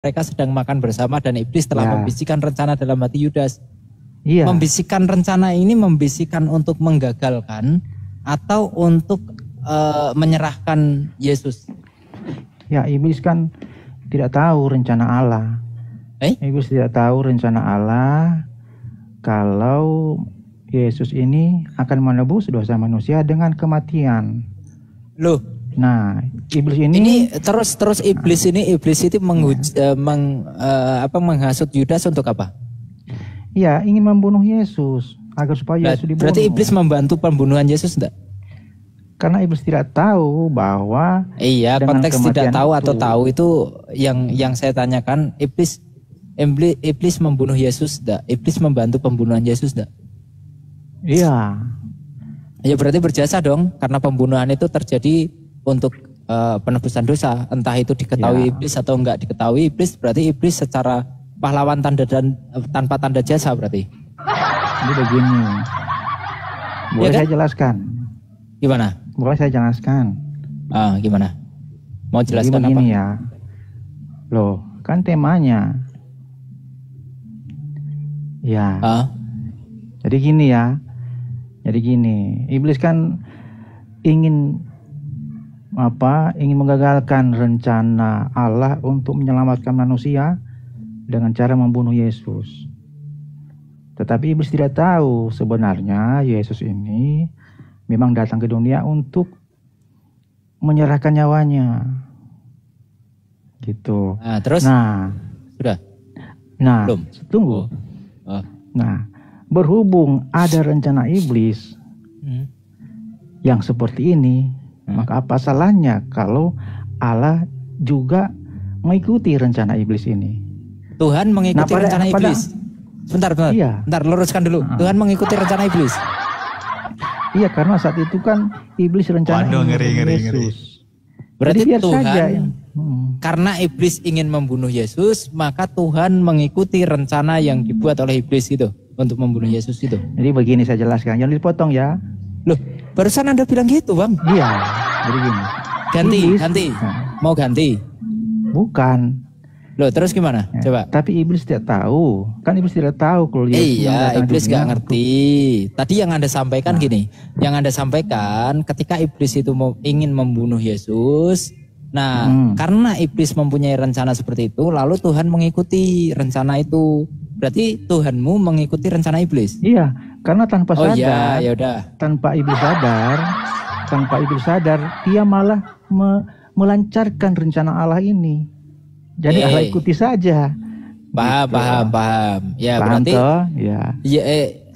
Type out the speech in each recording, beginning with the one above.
mereka sedang makan bersama dan iblis telah membisikkan rencana dalam hati Yudas. Iya. Membisikkan rencana ini membisikkan untuk menggagalkan atau untuk menyerahkan Yesus. Ya, iblis kan tidak tahu rencana Allah. Iblis tidak tahu rencana Allah kalau Yesus ini akan menebus dosa manusia dengan kematian. Loh, nah, iblis ini terus iblis itu menghasut Yudas untuk apa? Ya, ingin membunuh Yesus agar supaya Yesus dibunuh. Berarti iblis membantu pembunuhan Yesus enggak? Karena iblis tidak tahu bahwa konteks tidak tahu atau tahu itu yang saya tanyakan. Iblis membunuh Yesus enggak? Iblis membantu pembunuhan Yesus enggak? Iya. Ya berarti berjasa dong, karena pembunuhan itu terjadi untuk penebusan dosa, entah itu diketahui iblis atau enggak diketahui iblis, berarti iblis secara pahlawan tanpa tanda jasa berarti. Ini begini. Boleh saya jelaskan? Gimana? Boleh saya jelaskan? Gimana? Mau jelaskan begini apa? Ya. Loh, kan temanya. Ya. Jadi gini ya. Jadi gini, iblis kan ingin menggagalkan rencana Allah untuk menyelamatkan manusia dengan cara membunuh Yesus. Tetapi iblis tidak tahu sebenarnya Yesus ini memang datang ke dunia untuk menyerahkan nyawanya. Gitu. Terus? Sudah? Belum. Tunggu. Nah, berhubung ada rencana iblis yang seperti ini, maka apa salahnya kalau Allah juga mengikuti rencana iblis ini? Tuhan mengikuti rencana iblis. Bentar, luruskan dulu. Tuhan mengikuti rencana iblis. Iya, karena saat itu kan iblis rencana Yesus. Berarti biar Tuhan saja, karena iblis ingin membunuh Yesus, maka Tuhan mengikuti rencana yang dibuat oleh iblis itu untuk membunuh Yesus itu. Jadi begini saya jelaskan, jangan dipotong ya. Loh, barusan Anda bilang gitu, Bang. Iya, jadi gini. Ganti. Mau ganti? Bukan. Loh, terus gimana? Coba. Tapi iblis tidak tahu. Kan iblis tidak tahu kalau dia iblis gak ngerti. Tadi yang Anda sampaikan gini. Yang Anda sampaikan ketika iblis itu ingin membunuh Yesus. Nah, karena iblis mempunyai rencana seperti itu, lalu Tuhan mengikuti rencana itu. Berarti Tuhanmu mengikuti rencana iblis? Iya, karena tanpa sadar, tanpa iblis sadar, dia malah melancarkan rencana Allah ini. Jadi Allah ikuti saja. Paham. Ya, paham berarti toh? Ya.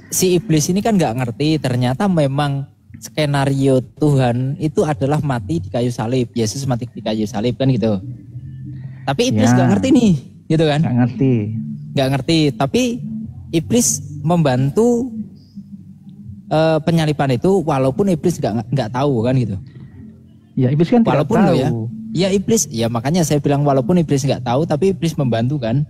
Si iblis ini kan nggak ngerti. Ternyata memang skenario Tuhan itu adalah mati di kayu salib. Yesus mati di kayu salib kan gitu. Tapi iblis nggak ngerti nih, gitu kan? Nggak ngerti. Tapi iblis membantu penyaliban itu, walaupun iblis nggak tahu kan gitu. Ya, iblis kan walaupun tidak tahu. Ya iblis, ya makanya saya bilang walaupun iblis nggak tahu, tapi iblis membantu kan.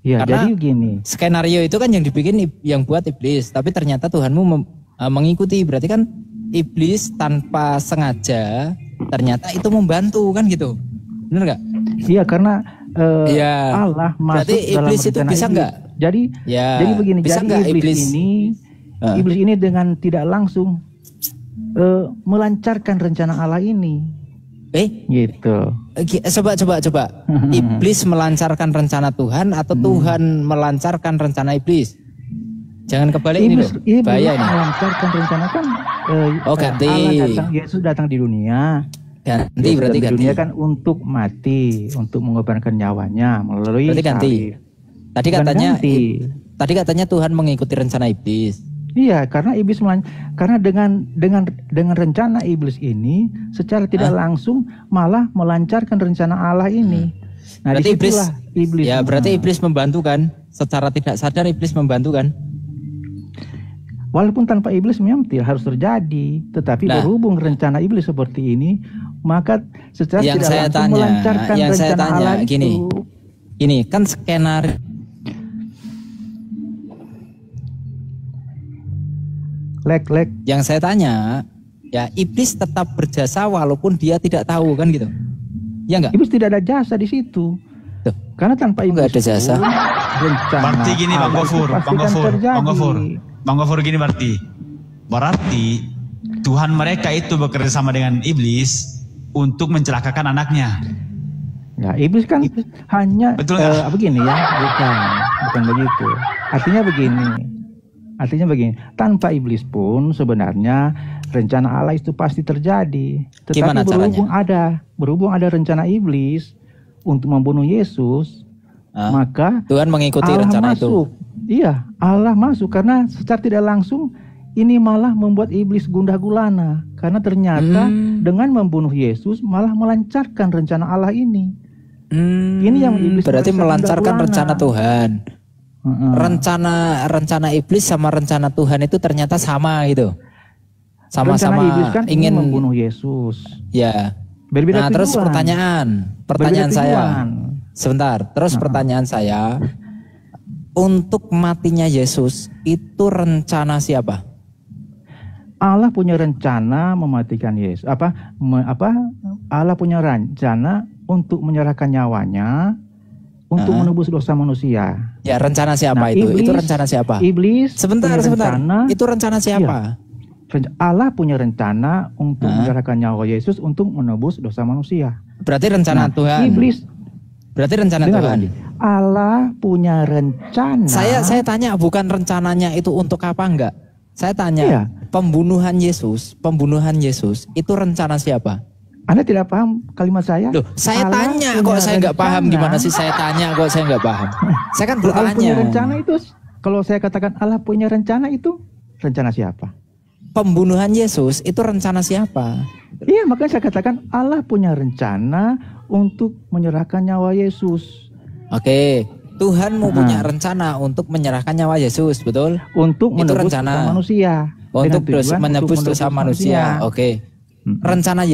Ya, karena jadi gini. Skenario itu kan yang dibikin, yang buat iblis, tapi ternyata Tuhanmu mengikuti. Berarti kan iblis tanpa sengaja ternyata itu membantu kan gitu. Benar nggak? Iya, karena Allah masuk berarti dalam iblis itu bisa nggak? Jadi begini, bisa jadi iblis ini dengan tidak langsung melancarkan rencana Allah ini. Gitu. Coba. Iblis melancarkan rencana Tuhan atau Tuhan melancarkan rencana iblis? Jangan kebalik ini loh. Bahaya ini. Melancarkan rencana kan ganti. Yesus datang di dunia. Ganti berarti ganti. Dunia kan untuk mati, untuk mengorbankan nyawanya melalui salib. Tadi katanya Tuhan mengikuti rencana iblis. Iya, karena iblis karena dengan rencana iblis ini secara tidak langsung malah melancarkan rencana Allah ini. Nah, berarti iblis. Ya, berarti iblis membantu kan? Secara tidak sadar iblis membantu kan? Walaupun tanpa iblis memang tidak harus terjadi, tetapi berhubung rencana iblis seperti ini, maka secara tidak langsung melancarkan rencana Allah itu. Gini, kan skenario yang saya tanya, ya iblis tetap berjasa walaupun dia tidak tahu kan gitu. Ya enggak? Iblis tidak ada jasa di situ. Karena tanpa iblis Nggak ada jasa. rencana Berarti gini Bang Allah itu Gofur, pasti Bang akan Gofur, terjadi. Bang Gofur gini berarti Tuhan mereka itu bekerja sama dengan iblis untuk mencelakakan anaknya. Ya, iblis kan hanya Betul nggak? begini ya, bukan begitu. Artinya begini, tanpa iblis pun sebenarnya rencana Allah itu pasti terjadi. Tetapi Gimana berhubung ada rencana iblis untuk membunuh Yesus, maka Tuhan mengikuti Allah rencana masuk. itu. Iya, Allah masuk karena secara tidak langsung ini malah membuat iblis gundah gulana karena ternyata dengan membunuh Yesus malah melancarkan rencana Allah ini. Ini yang iblis berarti merasa melancarkan gundah rencana gulana. Tuhan. Rencana iblis sama rencana Tuhan itu ternyata sama gitu. Rencana Sama-sama iblis kan ingin ingin membunuh Yesus. ya. Berbeda Nah, terus tujuan. pertanyaan Berbeda saya. tujuan. Sebentar, terus pertanyaan saya, untuk matinya Yesus itu rencana siapa? Allah punya rencana mematikan Yesus. Allah punya rencana untuk menyerahkan nyawanya untuk menebus dosa manusia. Ya, rencana siapa Nah, itu? Itu iblis- rencana siapa? Iblis Sebentar. punya rencana- Itu rencana siapa? Allah punya rencana untuk menyerahkan nyawa Yesus untuk menebus dosa manusia. Berarti rencana Tuhan. Iblis Berarti rencana dengar Tuhan. lagi. Allah punya rencana. Saya tanya bukan rencananya itu untuk apa enggak? Saya tanya Iya. pembunuhan Yesus itu rencana siapa? Anda tidak paham kalimat saya? Loh, saya Allah tanya punya kok saya nggak paham rencana. gimana sih saya tanya kok saya nggak paham. Saya kan Allah punya bertanya. rencana itu, kalau saya katakan Allah punya rencana itu, rencana siapa? Pembunuhan Yesus itu rencana siapa? Iya, makanya saya katakan Allah punya rencana untuk menyerahkan nyawa Yesus. Oke, Tuhan mau punya rencana untuk menyerahkan nyawa Yesus, betul? Untuk Itu menebus rencana. dosa manusia. Untuk Dengan tujuan menebus untuk dosa manusia. Oke. Rencana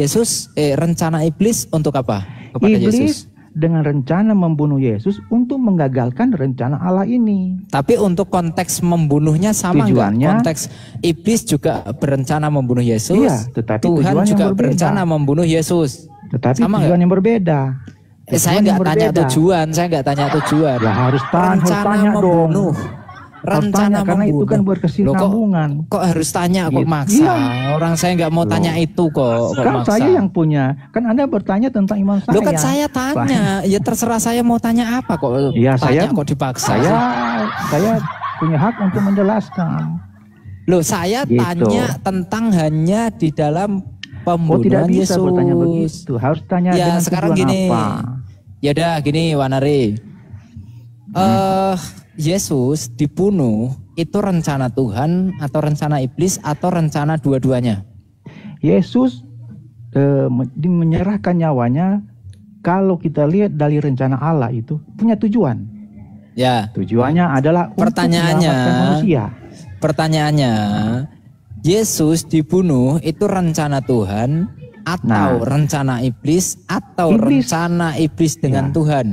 rencana iblis untuk apa? Kepada Iblis Yesus. dengan rencana membunuh Yesus untuk menggagalkan rencana Allah ini. Tapi untuk konteks membunuhnya sama nggak? Tujuannya- Konteks iblis juga berencana membunuh Yesus. Iya, tetapi Tuhan tujuan yang juga berbeda. berencana membunuh Yesus. Tetapi Sama tujuan yang berbeda. Saya Tujuan nggak yang tanya berbeda. tujuan, saya nggak tanya tujuan. Ya harus tanya membunuh. dong. Rencana karena itu membunuh. kan Loh, berkesinambungan. kok harus tanya kok Gitu. maksa? Iya. Orang saya nggak mau tanya itu kok Kan maksa. saya yang punya. Kan Anda bertanya tentang iman saya. Loh kan saya tanya, ya terserah saya mau tanya apa kok. Iya, tanya saya- kok dipaksa. Saya punya hak untuk menjelaskan. Loh saya Gitu. tanya tentang hanya di dalam Oh, tidak pembunuhan bisa Yesus. bertanya begitu. Harus tanya Ya dengan sekarang tujuan gini. apa. Ya udah gini Wanari. Yesus dibunuh itu rencana Tuhan atau rencana iblis atau rencana dua-duanya? Yesus menyerahkan nyawanya, kalau kita lihat dari rencana Allah itu punya tujuan. Ya. Tujuannya adalah untuk Pertanyaannya, menyelamatkan manusia. Pertanyaannya, Yesus dibunuh itu rencana Tuhan atau rencana iblis atau Iblis. rencana iblis dengan Ya. Tuhan?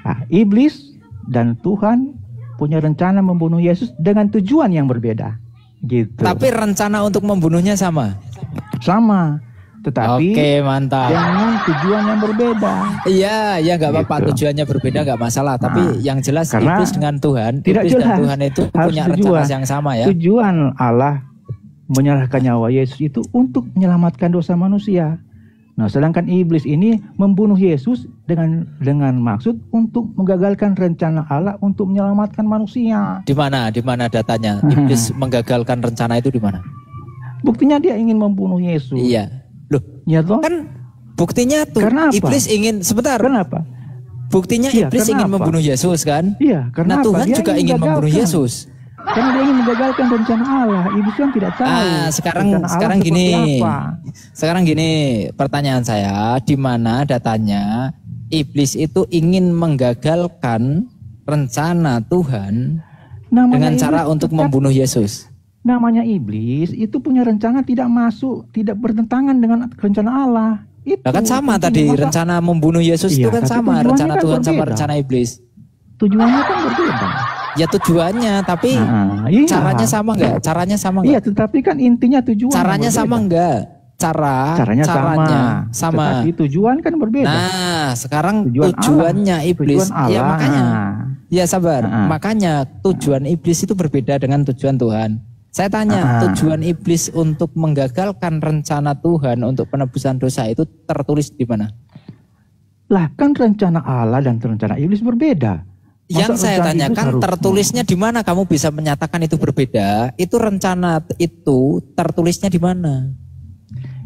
Nah, iblis dan Tuhan punya rencana membunuh Yesus dengan tujuan yang berbeda. Gitu. Tapi rencana untuk membunuhnya sama. Sama. Tetapi Oke, mantap. dengan tujuan yang berbeda. Iya, ya nggak apa-apa, Gitu. tujuannya berbeda nggak masalah. Tapi yang jelas karena iblis dengan Tuhan, tidak iblis dan jelas. Tuhan itu Harus punya tujuan. rencana yang sama ya. Tujuan Allah menyerahkan nyawa Yesus itu untuk menyelamatkan dosa manusia. Nah, sedangkan iblis ini membunuh Yesus dengan maksud untuk menggagalkan rencana Allah untuk menyelamatkan manusia. Di mana datanya? Iblis menggagalkan rencana itu di mana? Buktinya dia ingin membunuh Yesus. Iya. Loh, Ya toh? kan buktinya tuh Karena apa? iblis ingin sebentar. Kenapa? Buktinya Iya, iblis karena ingin apa? membunuh Yesus kan? Iya, karena Nah, apa? Tuhan Dia juga ingin membunuh menggagalkan. Yesus. Karena dia ingin menggagalkan rencana Allah. Iblis kan tidak tahu. Sekarang rencana Allah sekarang seperti gini. apa. Sekarang gini, pertanyaan saya, di mana datanya iblis itu ingin menggagalkan rencana Tuhan Namanya dengan iblis cara untuk tetap- membunuh Yesus? Namanya iblis itu punya rencana tidak bertentangan dengan rencana Allah. Itu Nah, kan sama intinya. tadi Masa rencana membunuh Yesus Iya, itu kan tapi sama tujuannya rencana kan Tuhan sama berbeda. rencana iblis. tujuannya kan berbeda. Ya tujuannya, tapi Nah, iya. caranya sama nggak? Caranya sama Iya, nggak? tetapi kan intinya tujuan. Caranya yang sama berbeda. nggak? caranya sama. Tetapi tujuan kan berbeda. Nah, sekarang tujuannya iblis. Tujuan Allah. Ya makanya. Ya sabar. Makanya tujuan iblis itu berbeda dengan tujuan Tuhan. Saya tanya, tujuan iblis untuk menggagalkan rencana Tuhan untuk penebusan dosa itu tertulis di mana? Lah kan rencana Allah dan rencana iblis berbeda. Yang saya tanyakan tertulisnya di mana? Kamu bisa menyatakan itu berbeda. Itu rencana itu tertulisnya di mana?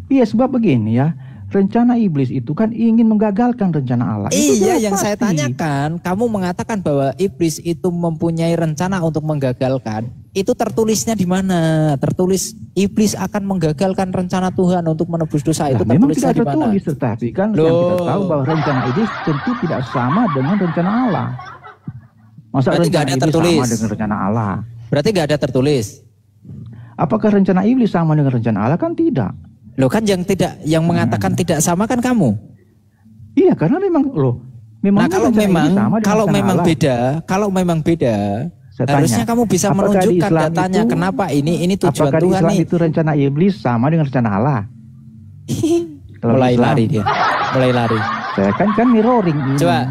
Iya, sebab begini ya, rencana iblis itu kan ingin menggagalkan rencana Allah. Iya, yang saya tanyakan, kamu mengatakan bahwa iblis itu mempunyai rencana untuk menggagalkan. Itu tertulisnya di mana? Tertulis iblis akan menggagalkan rencana Tuhan untuk menebus dosa. Itu tertulisnya di mana? Memang tidak tertulis, tetapi kan yang kita tahu bahwa rencana iblis tentu tidak sama dengan rencana Allah. Masa berarti rencana iblis tertulis sama dengan rencana Allah? Berarti nggak ada tertulis. Apakah rencana iblis sama dengan rencana Allah? Kan tidak. Loh kan yang mengatakan tidak sama kan kamu. Iya, karena memang nah, kalau memang beda, harusnya kamu bisa menunjukkan datanya itu, kenapa ini tujuan Tuhan Islam itu rencana iblis sama dengan rencana Allah. Mulai lari dia. Mulai lari. Saya kan mirroring ini. Coba.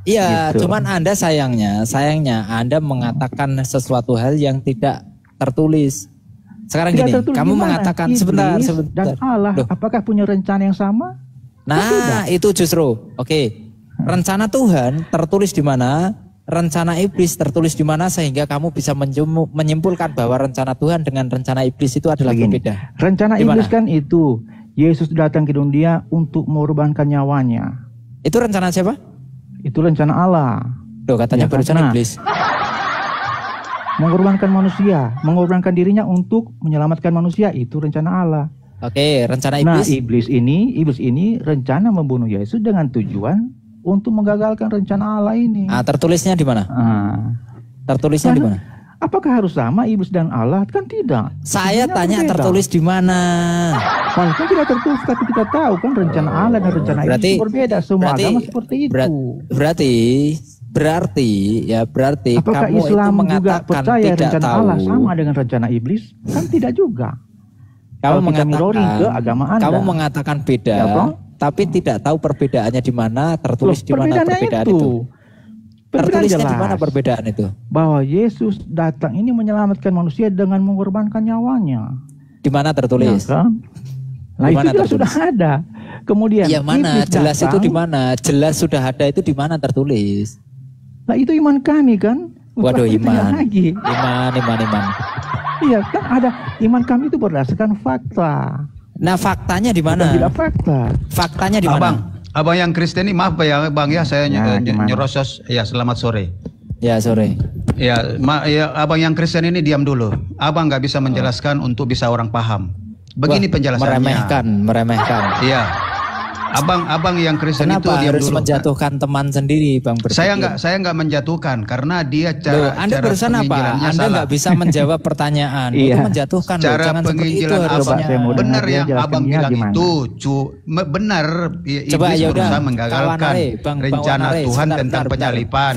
Iya, gitu. Cuman Anda sayangnya Anda mengatakan sesuatu hal yang tidak tertulis. Sekarang tidak gini, kamu gimana? mengatakan Iblis sebentar. Dan Allah, apakah punya rencana yang sama? Nah, itu justru. Oke. Rencana Tuhan tertulis di mana? Rencana iblis tertulis di mana sehingga kamu bisa menyimpulkan bahwa rencana Tuhan dengan rencana iblis itu adalah berbeda. Rencana iblis kan itu Yesus datang ke dunia untuk mengorbankan nyawanya. Itu rencana siapa? Itu rencana Allah. Loh, katanya rencana iblis. Mengorbankan manusia, mengorbankan dirinya untuk menyelamatkan manusia, itu rencana Allah. Oke, rencana iblis. Nah, iblis ini rencana membunuh Yesus dengan tujuan untuk menggagalkan rencana Allah ini. Tertulisnya di mana? Tertulisnya di mana? Apakah harus sama iblis dan Allah? Kan tidak. Saya tanya berbeda. Tertulis di mana? Kalau kan tidak tertulis, tapi kita tahu kan rencana Allah dan rencana iblis itu berbeda. Semua agama seperti itu. Berarti apakah kamu Islam itu juga percaya tidak rencana tahu. Allah sama dengan rencana iblis? Kan tidak juga. Kamu mengatakan beda, ya, tapi tidak tahu perbedaannya di mana, tertulis di mana perbedaan itu. Tertulisnya di mana perbedaan itu? Bahwa Yesus datang ini menyelamatkan manusia dengan mengorbankan nyawanya. Di mana tertulis? Ya, kan? Nah, itu sudah ada. Kemudian ya mana? Jelas datang, itu di mana? Jelas sudah ada itu di mana tertulis? Nah, itu iman kami kan? Waduh, iman. Iya, kan ada iman kami itu berdasarkan fakta. Nah, faktanya di mana? Tidak fakta. Faktanya di mana? Abang yang Kristen ini, maaf ya Bang ya, saya nyerosos. Ya, selamat sore. Ya, sore. Ya, abang yang Kristen ini diam dulu. Abang nggak bisa menjelaskan untuk bisa orang paham. Begini penjelasannya. Meremehkan. Iya. Abang yang Kristen itu diam harus dulu. Menjatuhkan teman sendiri, Bang? Saya nggak menjatuhkan karena dia cara. Anda barusan apa? Anda nggak bisa menjawab pertanyaan. Itu menjatuhkan. Cara penginjilan harusnya benar yang abang bilang itu, benar. Coba ya udah. Menggagalkan rencana Tuhan tentang penyalipan.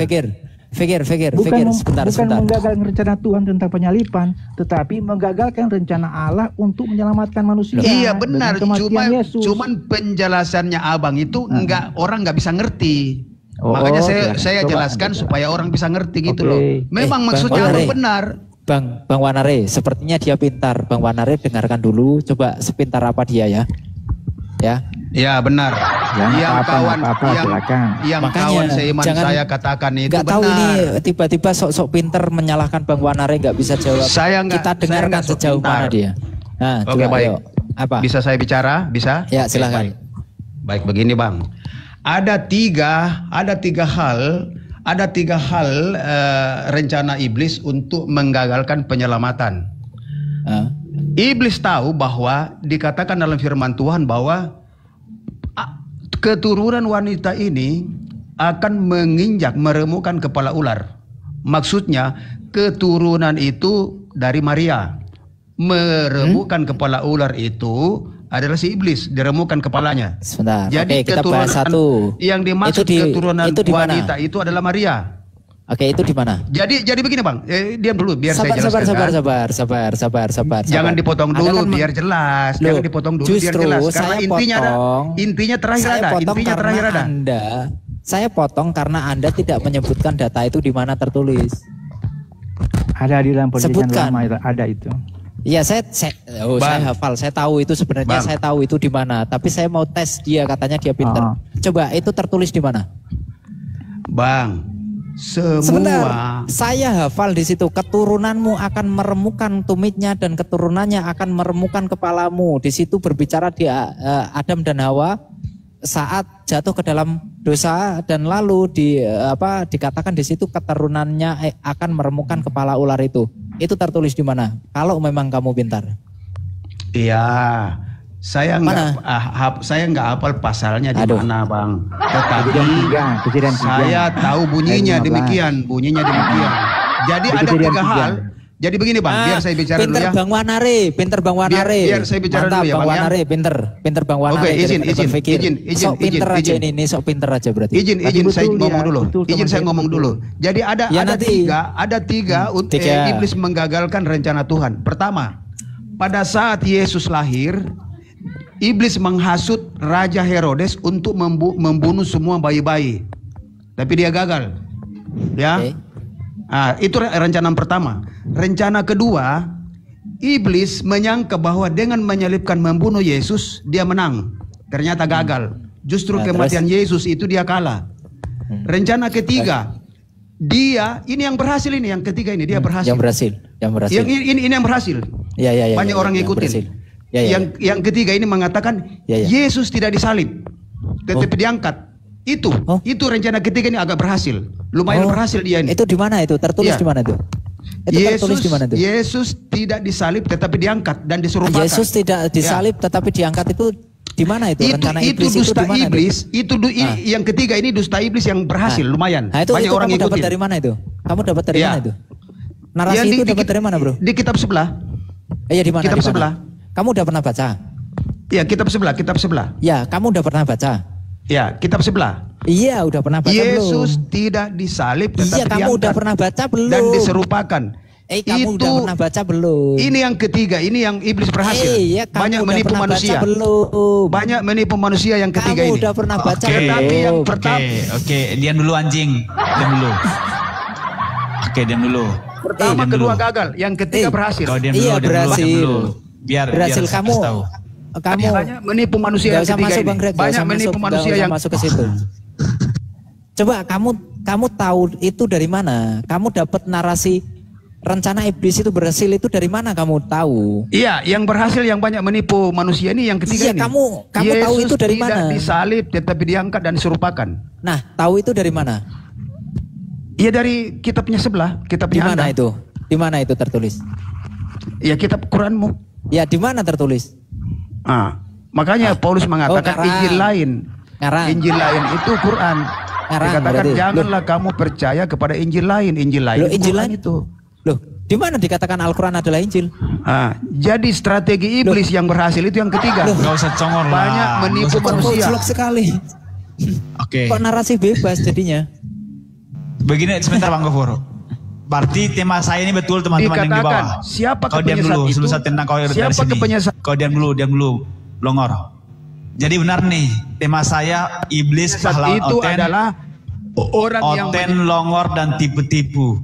Fikir, sebentar. Menggagalkan rencana Tuhan tentang penyalipan, tetapi menggagalkan rencana Allah untuk menyelamatkan manusia. Iya benar, cuman penjelasannya abang itu orang nggak bisa ngerti. Makanya saya jelaskan supaya orang bisa ngerti gitu loh. Memang maksudnya benar. Bang Wanare, sepertinya dia pintar. Bang Wanare dengarkan dulu, coba sepintar apa dia ya. Ya benar. Yang kawan seiman saya katakan itu benar. Tahu ini tiba-tiba sok-sok pinter menyalahkan Bang Wanare, nggak bisa jawab. Kita dengarkan sejauh mana dia. Nah, oke, baik. Ayo. Apa? Bisa saya bicara? Bisa? Ya, silakan. Baik, begini Bang. Ada tiga hal rencana iblis untuk menggagalkan penyelamatan. Iblis tahu bahwa dikatakan dalam firman Tuhan bahwa keturunan wanita ini akan meremukkan kepala ular. Maksudnya keturunan itu dari Maria. Meremukkan kepala ular itu adalah si iblis, diremukkan kepalanya. Sebentar. Jadi kita bahas satu. Yang dimaksud keturunan wanita itu adalah Maria. Oke, itu di mana? Jadi begini Bang, diam dulu biar saya Sabar, jelaskan. Jangan dipotong dulu biar jelas. Loh, Jangan dipotong dulu biar justru jelas. Karena saya intinya terakhir saya ada. potong Intinya terakhir karena ada. Saya potong karena Anda tidak menyebutkan data itu di mana tertulis. Ada di dalam perjanjian Sebutkan. lama ada itu. Iya, saya hafal, saya tahu itu sebenarnya, Bang. saya tahu itu di mana. Tapi saya mau tes dia, katanya dia pintar. Coba itu tertulis di mana? Bang, Sebentar, semua saya hafal di situ. Keturunanmu akan meremukan tumitnya dan keturunannya akan meremukan kepalamu. Di situ berbicara di Adam dan Hawa saat jatuh ke dalam dosa dan lalu dikatakan di situ keturunannya akan meremukan kepala ular itu. Itu tertulis di mana? Kalau memang kamu pintar. Iya, saya nggak hafal pasalnya di mana Bang. Tetapi Kejadian 3. saya tahu bunyinya Ayat 15. demikian. Jadi ada Kejadian 3 hal. Jadi begini Bang, biar saya bicara dulu ya. Pinter Bang Wanare. Biar saya bicara Mantap, dulu ya Bang Bang ya. Wanare, pinter Bang Wanare. Oke, izin. Sok pinter aja ini, sok pinter aja berarti. Izin saya betul ngomong dia, dulu. betul, Izin saya ngomong dulu. Jadi ada tiga iblis menggagalkan rencana Tuhan. Pertama, pada saat Yesus lahir, iblis menghasut Raja Herodes untuk membunuh semua bayi-bayi. Tapi dia gagal. Ya. Okay. Itu rencana pertama. Rencana kedua, iblis menyangka bahwa dengan menyalibkan membunuh Yesus, dia menang. Ternyata gagal. Justru kematian Yesus itu dia kalah. Rencana ketiga, ini yang berhasil ini, yang ketiga ini dia berhasil. Yang berhasil. Ini yang berhasil. Ya, Banyak orang ngikutin. Yang ketiga ini mengatakan Yesus tidak disalib, tetapi diangkat. Itu rencana ketiga ini agak berhasil. Lumayan berhasil dia ini. Itu di mana itu? Tertulis di mana itu? Tertulis di mana itu? Yesus tidak disalib tetapi diangkat dan disuruhkan. Yesus tidak disalib tetapi diangkat itu di mana itu? Rencana itu iblis dusta itu di mana iblis. Yang ketiga ini dusta iblis yang berhasil lumayan. Itu Banyak orang kamu dapat ikutin. dari mana itu? Kamu dapat dari mana itu? Narasi itu dapat dari mana, Bro? Di kitab sebelah. Iya, di mana? Kitab sebelah. Kamu udah pernah baca? Ya, kitab sebelah. Ya, kamu udah pernah baca? Ya, kitab sebelah. Iya, udah pernah baca Yesus belum? tidak disalib tetapi Iya, kamu udah pernah baca belum? dan diserupakan. Kamu udah pernah baca belum? Ini yang ketiga, ini yang iblis berhasil. Iya, kamu Banyak udah menipu pernah manusia. baca belum? Banyak menipu manusia yang ketiga Kamu ini. udah pernah baca Tetapi yang belum? pertama, Oke, diam dulu anjing. Diam dulu. Oke, diam dulu. pertama diam kedua dulu. gagal, yang ketiga berhasil. Kau diam Iya, dulu, diam berhasil. dulu. Biar Berhasil saya kamu. kasih tahu. Kamu Banyak menipu manusia nggak yang usah ketiga masuk ini. Bang Greg, Banyak menipu manusia yang masuk ke situ. Coba kamu tahu itu dari mana? Kamu dapat narasi rencana iblis itu berhasil itu dari mana kamu tahu? Iya, yang berhasil yang banyak menipu manusia ini yang ketiga Iya, ini. kamu tahu itu dari Yesus mana? tidak disalib tetapi diangkat dan diserupakan. Nah, tahu itu dari mana? Iya, dari kitabnya sebelah, Di kitabnya mana Anda. itu? Di mana itu tertulis? Ya, kitab Quranmu. Ya, di mana tertulis? Makanya Paulus mengatakan ngarang. Injil lain. Ngarang. Injil lain itu Quran. Ngarang, Dikatakan berarti. janganlah kamu percaya kepada Injil lain. Injil lain. Loh, Injil Quran lain? itu. Loh, di mana dikatakan Al-Quran adalah Injil? Jadi strategi iblis yang berhasil itu yang ketiga. Gak usah congor lah. Banyak menipu Nggak usah congor. manusia. Goblok sekali. Oke. Kok narasi bebas jadinya? Begini sebentar Bang Gofur. Berarti tema saya ini betul teman-teman yang di Dikatakan bawah. siapa Kau diam kepenyesat dulu itu? sebelum saya tentang kau dari Siapa sini. kepenyesat? Kau diam dulu, Longor. Jadi benar nih, tema saya iblis pahlawan Itu oten, adalah orang yang oten, longor dan tipu-tipu.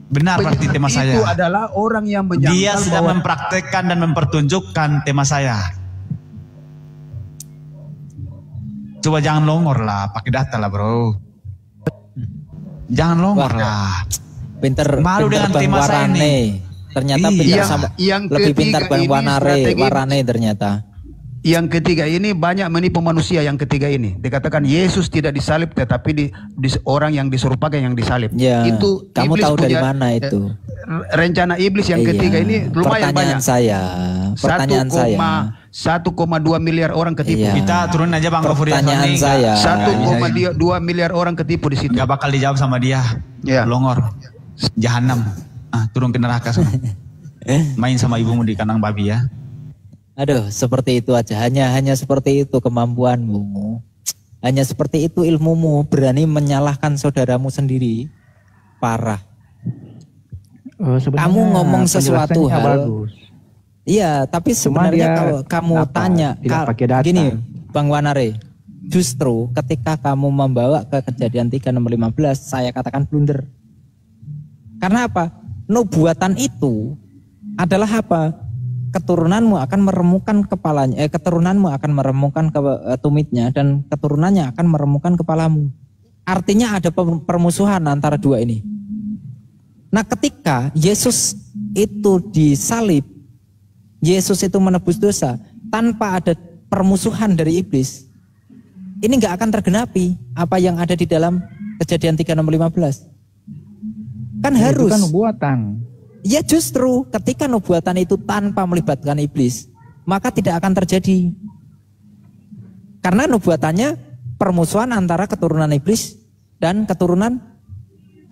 Benar berarti tema itu saya. adalah orang yang menyangkal Dia sedang bahwa mempraktekkan dan mempertunjukkan tema saya. Coba jangan longor lah, pakai data lah bro. Jangan longor Wah. lah. Pinter, Malu pinter dengan Bang tema saya Warane. ini. Ternyata Iya. pinter sama Yang lebih pintar ketiga Bang ini strategi- Warane ternyata. yang ketiga ini banyak menipu manusia. Yang ketiga ini dikatakan Yesus tidak disalib tetapi orang yang diserupakan yang disalib. Ya, Itu kamu iblis tahu dari punya, mana itu? Rencana iblis yang Iya. ketiga ini lumayan Pertanyaan banyak. Pertanyaan saya. 1,2 miliar orang ketipu. Iya. Kita turun aja Bang Gofur ya, Pertanyaan Sony. saya. 1,2 miliar orang ketipu di situ. Gak bakal dijawab sama dia. Ya. Longor. Jahanam. Turun ke neraka sana. Main sama ibumu di kandang babi ya. Aduh, seperti itu aja. Hanya seperti itu kemampuanmu. Hanya seperti itu ilmumu, berani menyalahkan saudaramu sendiri. parah. Sebenarnya Kamu ngomong sesuatu penjelasannya hal. bagus. Iya, tapi Cuma sebenarnya dia kalau kamu tanya, tidak pakai data. gini, Bang Wanare, justru ketika kamu membawa ke kejadian 3:6-15, saya katakan blunder. Karena apa? Nubuatan itu adalah apa? Keturunanmu akan meremukkan kepalanya, keturunanmu akan meremukkan tumitnya, dan keturunannya akan meremukkan kepalamu. Artinya ada permusuhan antara dua ini. Nah, ketika Yesus itu disalib, Yesus itu menebus dosa tanpa ada permusuhan dari iblis, ini nggak akan tergenapi apa yang ada di dalam kejadian 3:6-15. Kan harus. Itu kan nubuatan. Ya justru ketika nubuatan itu tanpa melibatkan iblis, maka tidak akan terjadi. Karena nubuatannya permusuhan antara keturunan iblis dan keturunan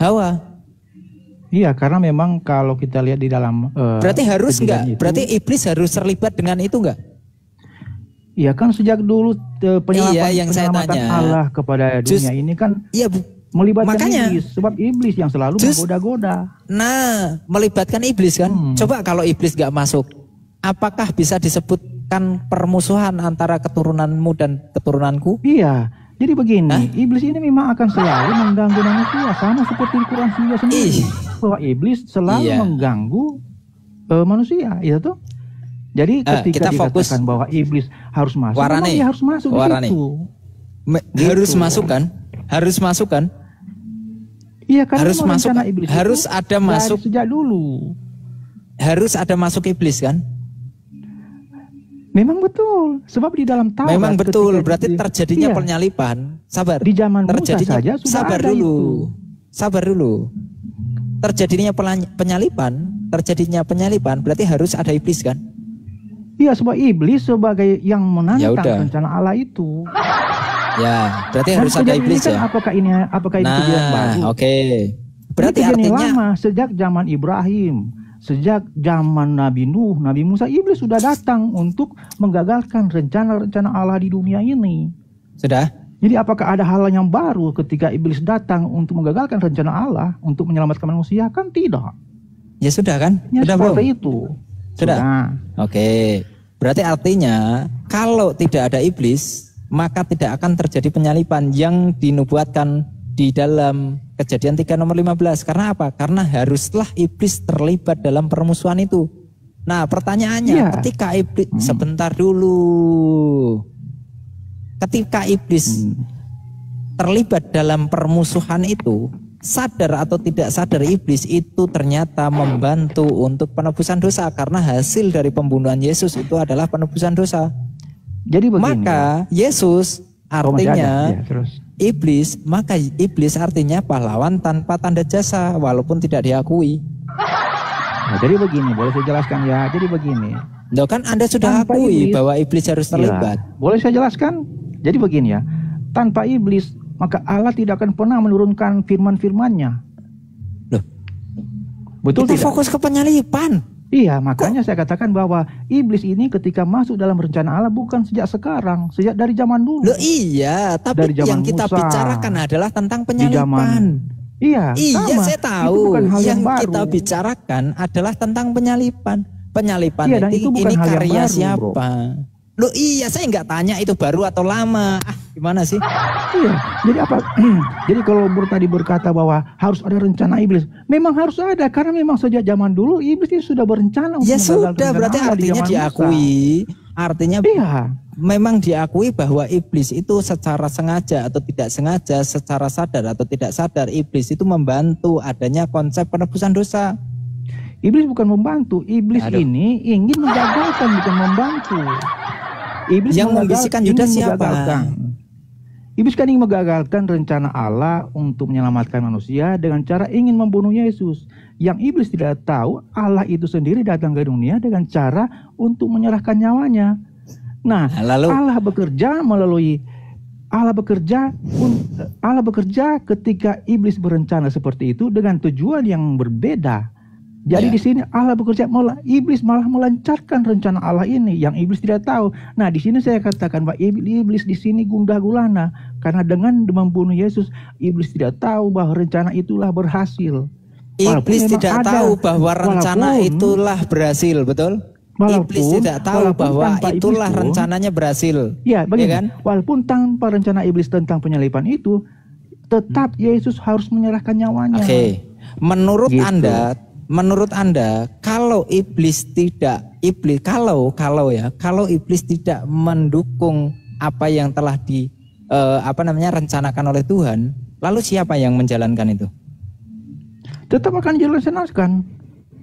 Hawa. Iya, karena memang kalau kita lihat di dalam berarti harus enggak? itu, Berarti iblis harus terlibat dengan itu enggak? Iya kan sejak dulu yang saya penyelamatan tanya. Allah kepada dunia ini kan Iya, melibatkan makanya, iblis, sebab iblis yang selalu menggoda-goda. Nah, melibatkan iblis kan. Coba kalau iblis enggak masuk, apakah bisa disebutkan permusuhan antara keturunanmu dan keturunanku? Iya. Jadi begini, iblis ini memang akan selalu mengganggu manusia, sama seperti di Quran sendiri. Bahwa iblis selalu mengganggu manusia, itu tuh. Jadi ketika dikatakan bahwa iblis harus masuk, dia harus masuk di situ. Harus masuk kan? Harus masuk kan? Iya, karena harus masuk. Iblis harus ada masuk sejak dulu. Harus ada masuk iblis kan? Memang betul, sebab di dalam Taurat memang betul, berarti terjadinya penyalipan. Sabar. Di zaman Musa saja sudah sabar ada dulu. itu. Sabar dulu. Terjadinya terjadinya penyalipan berarti harus ada iblis kan? Iya, sebab iblis sebagai yang menantang rencana Allah itu. Ya, berarti harus ada iblis kan, ya. Apakah ini kejadian baru? Oke. Berarti ini artinya lama, sejak zaman Ibrahim. Sejak zaman Nabi Nuh, Nabi Musa, iblis sudah datang untuk menggagalkan rencana-rencana Allah di dunia ini. Sudah. Jadi apakah ada hal yang baru ketika iblis datang untuk menggagalkan rencana Allah untuk menyelamatkan manusia? Kan tidak. Ya sudah kan? Ya, sudah seperti belum? itu. Sudah. Oke. Berarti artinya kalau tidak ada iblis, maka tidak akan terjadi penyalipan yang dinubuatkan di dalam kejadian 3:15. Karena apa? Karena haruslah iblis terlibat dalam permusuhan itu. Nah, pertanyaannya, ketika iblis sebentar dulu. Ketika iblis terlibat dalam permusuhan itu, sadar atau tidak sadar iblis itu ternyata membantu untuk penebusan dosa, karena hasil dari pembunuhan Yesus itu adalah penebusan dosa. Jadi begini. Maka Yesus artinya iblis, maka iblis artinya pahlawan tanpa tanda jasa walaupun tidak diakui. Nah, jadi begini, boleh saya jelaskan ya. Jadi begini. Loh, kan Anda sudah tanpa akui iblis, bahwa iblis harus terlibat. Ya, boleh saya jelaskan? Jadi begini ya. Tanpa iblis, maka Allah tidak akan pernah menurunkan firman-firman-Nya. Loh. Betul kita tidak? fokus ke penyalipan. Iya, makanya saya katakan bahwa iblis ini ketika masuk dalam rencana Allah bukan sejak sekarang, sejak dari zaman dulu. Loh iya, tapi yang kita Musa, bicarakan adalah tentang penyalipan. Iya, sama. Saya tahu. Yang kita baru. bicarakan adalah tentang penyalipan. Penyalipan iya, itu bukan ini hal karya yang baru, siapa? Loh iya, saya nggak tanya itu baru atau lama. Gimana sih? Iya, jadi apa? Jadi kalau tadi berkata bahwa harus ada rencana iblis, memang harus ada, karena memang sejak zaman dulu iblis itu sudah berencana untuk sudah, berarti artinya diakui. Artinya memang diakui bahwa iblis itu secara sengaja atau tidak sengaja, secara sadar atau tidak sadar, iblis itu membantu adanya konsep penebusan dosa. Iblis bukan membantu, iblis ini ingin menggagalkan, bukan membantu. Iblis yang membisikkan Yudas siapa? Iblis kan ingin menggagalkan rencana Allah untuk menyelamatkan manusia dengan cara ingin membunuh Yesus. Yang iblis tidak tahu, Allah itu sendiri datang ke dunia dengan cara untuk menyerahkan nyawanya. Nah, lalu Allah bekerja ketika iblis berencana seperti itu dengan tujuan yang berbeda. Jadi di sini Allah bekerja, iblis malah melancarkan rencana Allah ini yang iblis tidak tahu. Nah, di sini saya katakan bahwa iblis di sini gundah gulana Karena dengan membunuh Yesus, iblis tidak tahu bahwa rencana itulah berhasil. Iblis tidak tahu bahwa rencana itulah berhasil, betul? Iblis tidak tahu bahwa itulah rencananya berhasil. Ya, begini, kan? walaupun tanpa rencana iblis tentang penyaliban itu, tetap Yesus harus menyerahkan nyawanya. Oke. Menurut Gitu. Anda, kalau iblis tidak mendukung apa yang telah rencanakan oleh Tuhan, lalu siapa yang menjalankan itu? Tetap akan dilaksanakan.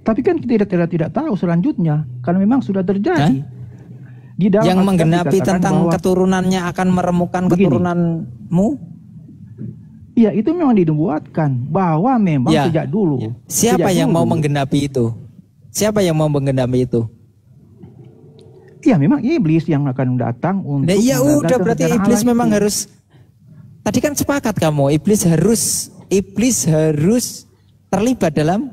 Tapi kan kita tidak tahu selanjutnya, karena memang sudah terjadi. Di dalam yang Alkitab menggenapi dikatakan tentang bahwa keturunannya akan meremukan keturunanmu. Iya, itu memang dinubuatkan bahwa memang Ya. sejak dulu. Siapa Sejak yang dulu. mau menggenapi itu? Siapa yang mau menggenapi itu? Iya, memang iblis yang akan datang untuk Nah, ya udah menggagalkan berarti rencana iblis Allah memang itu. harus. Tadi kan sepakat kamu, iblis harus terlibat dalam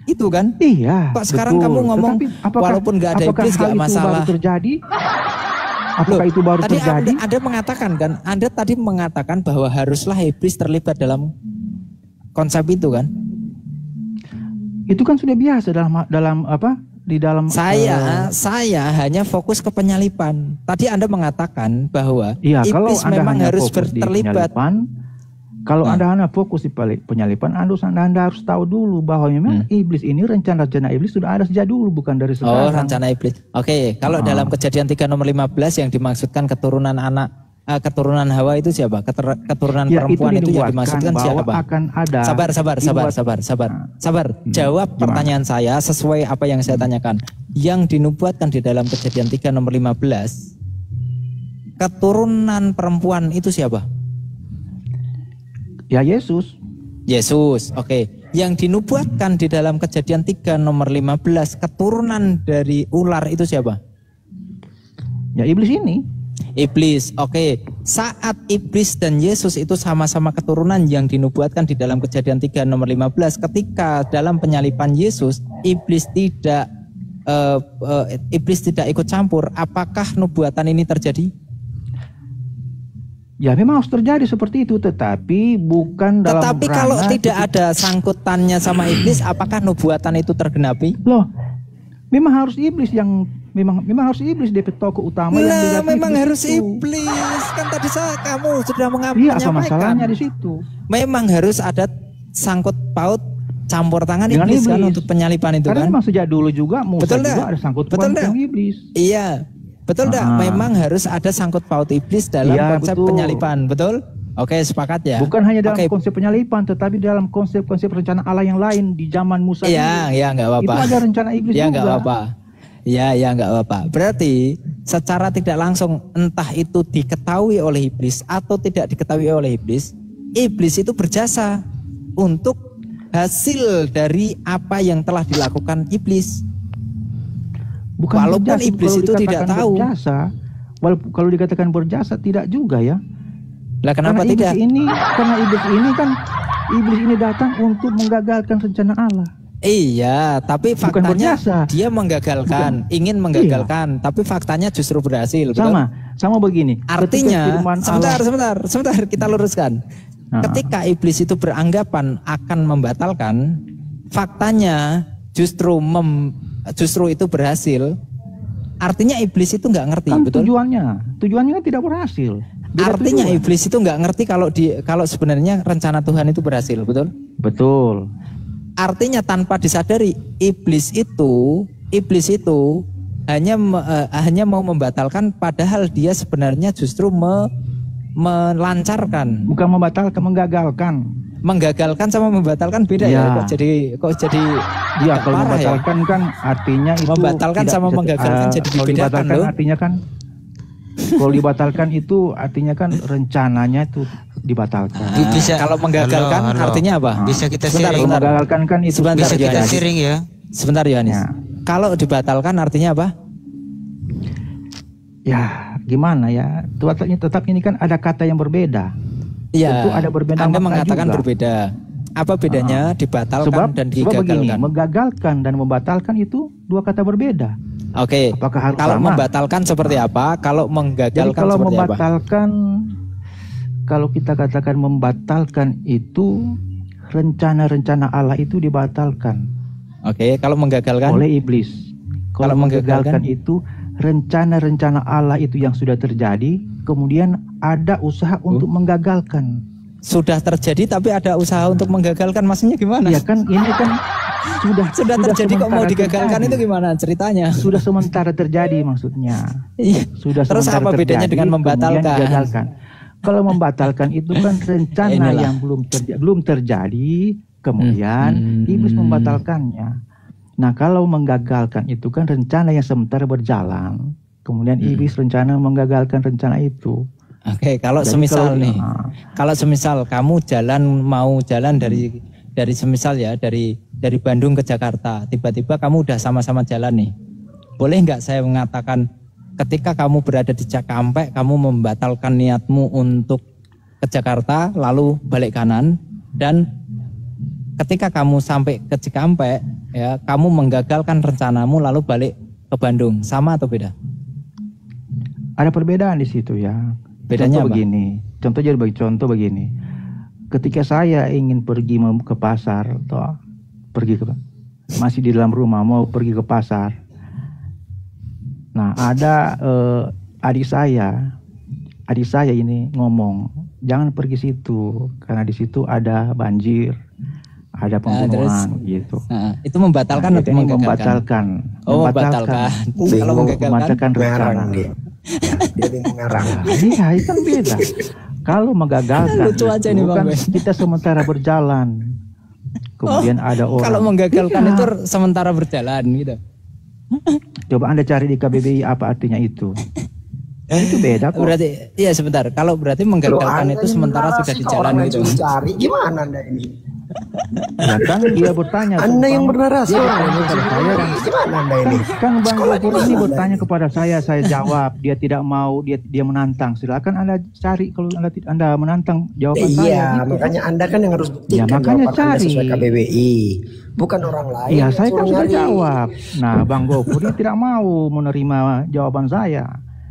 itu kan? Iya. Kok sekarang betul. kamu ngomong Tetapi walaupun nggak ada apakah iblis hal nggak itu masalah? baru terjadi? Apakah Loh, itu baru tadi terjadi? Anda mengatakan kan? Anda tadi mengatakan bahwa haruslah iblis terlibat dalam konsep itu kan? Itu kan sudah biasa dalam apa? Di dalam Saya hanya fokus ke penyalipan. Tadi Anda mengatakan bahwa iya, kalau iblis Anda memang hanya harus fokus di terlibat. penyalipan, kalau Anda hanya fokus di penyalipan, Anda harus tahu dulu bahwa memang iblis ini rencana iblis sudah ada sejak dulu, bukan dari Oh, sekarang. rencana iblis. Oke, kalau dalam Kejadian 3:15 yang dimaksudkan keturunan Hawa itu siapa? Keturunan Ya, perempuan itu yang dinubuatkan dimaksudkan bahwa siapa? akan ada. Sabar. Jawab pertanyaan saya sesuai apa yang saya tanyakan. Yang dinubuatkan di dalam Kejadian 3:15, keturunan perempuan itu siapa? Ya, Yesus. Yesus. Oke. Yang dinubuatkan di dalam Kejadian 3:15, keturunan dari ular itu siapa? Ya, iblis ini. Iblis. Oke. Saat iblis dan Yesus itu sama-sama keturunan yang dinubuatkan di dalam Kejadian 3:15, ketika dalam penyalipan Yesus iblis tidak ikut campur, apakah nubuatan ini terjadi? Ya, memang harus terjadi seperti itu, tetapi bukan dalam Tetapi kalau ranah tidak ada sangkutannya sama iblis, apakah nubuatan itu tergenapi? Loh, memang harus iblis yang memang harus iblis DP tokoh utama yang Nah, negatif memang di harus situ. iblis. Kan tadi kamu sudah Iya, apa menyampaikan. masalahnya di situ? Memang harus ada sangkut paut campur tangan Dengan iblis kan iblis. untuk penyalipan itu Karena kan? memang sejak dulu juga Musa Betul juga nggak? ada sangkut Betul paut nggak? dengan iblis. Iya. Betul enggak? Memang harus ada sangkut paut iblis dalam Iya, konsep betul. penyalipan, betul? Oke, sepakat ya. Bukan hanya dalam Oke. konsep penyalipan, tetapi dalam konsep-konsep rencana Allah yang lain di zaman Musa. Iya, dulu. ya enggak apa-apa. Itu ada rencana iblis Ya juga. enggak apa-apa. Ya enggak apa-apa. Berarti secara tidak langsung entah itu diketahui oleh iblis atau tidak diketahui oleh iblis itu berjasa untuk hasil dari apa yang telah dilakukan iblis. Bukan Walaupun berjasa, iblis kalau itu tidak dikatakan tahu. Berjasa, walaupun kalau dikatakan berjasa tidak juga ya. Lah kenapa Karena tidak? Karena iblis ini datang untuk menggagalkan rencana Allah. Iya, tapi Bukan faktanya berjasa. dia menggagalkan, ingin menggagalkan, tapi faktanya justru berhasil. Betul? Sama begini. Artinya, Ketika firman sebentar, kita luruskan. Ketika iblis itu beranggapan akan membatalkan, faktanya justru itu berhasil. Artinya iblis itu nggak ngerti, kan betul? tujuannya kan tidak berhasil. Beda Artinya tujuan. iblis itu nggak ngerti kalau sebenarnya rencana Tuhan itu berhasil, betul? Betul. Artinya tanpa disadari iblis itu hanya mau membatalkan, padahal dia sebenarnya justru melancarkan. Bukan membatalkan, menggagalkan. Menggagalkan sama membatalkan beda ya. Kok jadi Iya, agak kalau parah ya. membatalkan kan artinya itu Membatalkan tidak sama bisa- menggagalkan jadi kalau dibedakan dibatalkan loh. artinya kan kalau dibatalkan itu artinya kan rencananya itu dibatalkan. Kalau menggagalkan Halo. artinya apa? Bisa kita Sebentar, sharing. Kalau sebentar. menggagalkan kan itu Sebentar, Bisa kita Yohanes. sharing ya. Sebentar Yohanes. Ya. Kalau dibatalkan artinya apa? Ya, gimana ya? Tetap ini kan ada kata yang berbeda. Iya. Tentu ada berbeda Anda makna mengatakan juga. berbeda. Apa bedanya dibatalkan dan Sebab begini, digagalkan? menggagalkan dan membatalkan itu dua kata berbeda. Oke. Apakah harus Kalau sama? membatalkan seperti apa? Kalau Jadi menggagalkan kalau seperti apa? membatalkan kalau kita katakan membatalkan itu, rencana-rencana Allah itu dibatalkan Oke, kalau menggagalkan oleh iblis. Kalau menggagalkan itu, rencana-rencana Allah itu yang sudah terjadi, kemudian ada usaha untuk menggagalkan. sudah terjadi tapi ada usaha untuk menggagalkan, maksudnya gimana? Ya kan, ini kan sudah terjadi kok mau sementara digagalkan terjadi. itu gimana ceritanya? Sudah sementara terjadi maksudnya. Iya. Sudah Terus sementara apa bedanya terjadi, dengan kemudian membatalkan? digagalkan. Kalau membatalkan itu kan rencana Inilah. yang belum terjadi, kemudian iblis membatalkannya. Nah, kalau menggagalkan itu kan rencana yang sementara berjalan, kemudian iblis rencana menggagalkan rencana itu. Oke, kalau Jadi semisal kalau- nih, kalau semisal kamu mau jalan dari semisal ya dari Bandung ke Jakarta, tiba-tiba kamu udah sama-sama jalan nih. Boleh nggak saya mengatakan ketika kamu berada di Cikampek, kamu membatalkan niatmu untuk ke Jakarta lalu balik kanan, dan ketika kamu sampai ke Cikampek ya, kamu menggagalkan rencanamu lalu balik ke Bandung, sama atau beda? Ada perbedaan di situ ya. Bedanya Contoh apa? begini. Contoh begini. Ketika saya ingin pergi ke pasar atau masih di dalam rumah mau pergi ke pasar. Nah, ada adik saya ini ngomong, jangan pergi situ karena di situ ada banjir, ada pembunuhan gitu. Nah, itu membatalkan Nah, atau itu ini menggagalkan? membatalkan. Kalau menggagalkan, membatalkan rencana. Dia bingung ngarang. Iya, itu kan beda. Kalau menggagalkan, Lucu aja nih, itu Bang kan Boy. kita sementara berjalan. Kemudian ada orang. kalau menggagalkan Iya. itu sementara berjalan gitu. Coba Anda cari di KBBI apa artinya itu. Itu beda kok. Berarti iya sebentar. Kalau berarti Loh, menggagalkan Anda itu ini sementara narasi sudah di kok jalan orang yang gitu. suruh cari. Gimana Anda ini? Ya kan dia bertanya. Anda yang Bang, bernarasi. dia Orang bertanya yang kepada suruh saya. cari. Gimana Anda ini? Kan Bang Sekolah di Gopur mana ini Anda? bertanya kepada saya jawab. Dia tidak mau, dia menantang. Silakan Anda cari kalau Anda menantang jawaban saya. Iya, gitu. makanya Anda kan yang harus buktikan Ya, makanya jawaban Anda cari. sesuai KBBI. Bukan orang lain. Iya, yang saya kan suruh sudah nyari. jawab. Nah, Bang Gopur dia tidak mau menerima jawaban saya.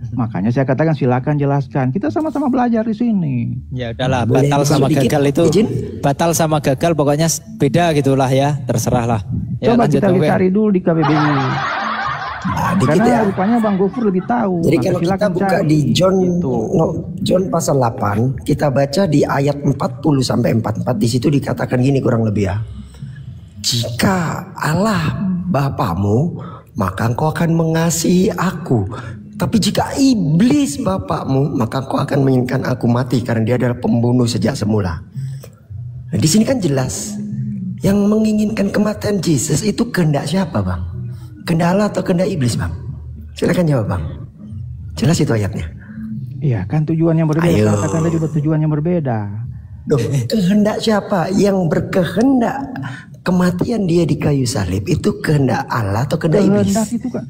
Makanya saya katakan silakan jelaskan. Kita sama-sama belajar di sini. Ya udahlah, Boleh batal masuk sama dikit, gagal itu izin? batal sama gagal pokoknya beda gitulah ya, terserah lah. Ya, Coba lanjut, kita Bang Ben. cari dulu di KBBI. Nah, dikit Karena ya. rupanya Bang Gopur lebih tahu. Jadi Maka kalau kita silakan buka cari. di John Gitu. John pasal 8, kita baca di ayat 40 sampai 44, di situ dikatakan gini kurang lebih ya. Jika Allah Bapamu, maka engkau akan mengasihi aku. Tapi jika iblis bapakmu, maka engkau akan menginginkan aku mati karena dia adalah pembunuh sejak semula. Nah, di sini kan jelas yang menginginkan kematian Yesus itu kehendak siapa, Bang? Kehendak Allah atau kehendak iblis, Bang? Silakan jawab, Bang. Jelas itu ayatnya. Iya, kan tujuan yang berbeda. Ayo. Katakan tadi tujuan yang berbeda. Loh, kehendak siapa? Yang berkehendak kematian dia di kayu salib itu kehendak Allah atau kehendak iblis?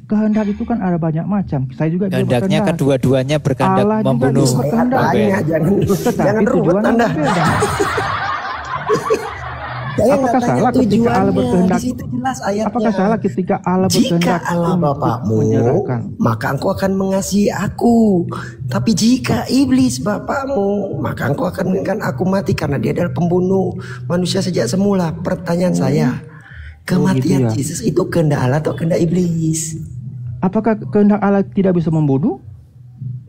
Kehendak itu kan ada banyak macam. Saya juga dia Kehendaknya berkehendak. kedua-duanya berkehendak Allah juga membunuh. bisa berkehendak. Bang Ben. Tanya, jangan Tetapi ruwet tujuannya Anda. berbeda. Saya Apakah nggak tanya salah ketika Allah tujuannya, berkehendak? di situ jelas ayatnya. Apakah salah ketika Allah Jika berkehendak Allah untuk Bapakmu, menyerahkan? maka engkau akan mengasihi aku. Tapi jika iblis Bapakmu, maka engkau akan menginginkan aku mati karena dia adalah pembunuh manusia sejak semula. Pertanyaan saya, kematian gitu ya. Yesus itu kehendak Allah atau kehendak iblis? Apakah kehendak Allah tidak bisa membunuh?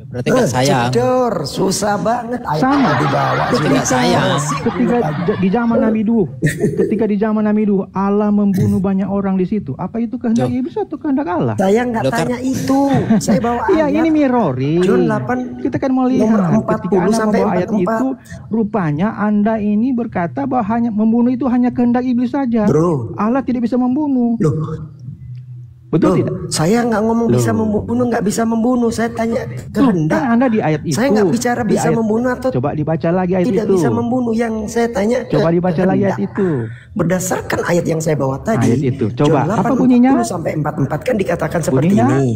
Berarti nggak sayang. Cedor, susah banget. Sama. Di bawah. Tidak sayang. Ketika di zaman Nabi Nuh, Allah membunuh banyak orang di situ. Apa itu kehendak iblis atau kehendak Allah? Saya nggak Loh, tanya itu. Saya bawa Iya, ayat. ini mirroring. John 8 Kita kan mau lihat nomor 40 ketika Anda sampai membawa ayat 44. itu, rupanya Anda ini berkata bahwa hanya membunuh itu hanya kehendak iblis saja. Bro. Allah tidak bisa membunuh. Loh, Betul loh, tidak? saya nggak ngomong bisa membunuh, nggak bisa membunuh. Saya tanya kehendak. Kan Anda di ayat itu. Saya nggak bicara Di bisa ayat- membunuh atau Coba dibaca lagi ayat tidak itu. bisa membunuh. Yang saya tanya Coba dibaca lagi ayat kehendak. itu. Berdasarkan ayat yang saya bawa tadi, Ayat itu. Coba, John apa 8, bunyinya? 40 sampai 44 kan dikatakan seperti Bunyinya? ini.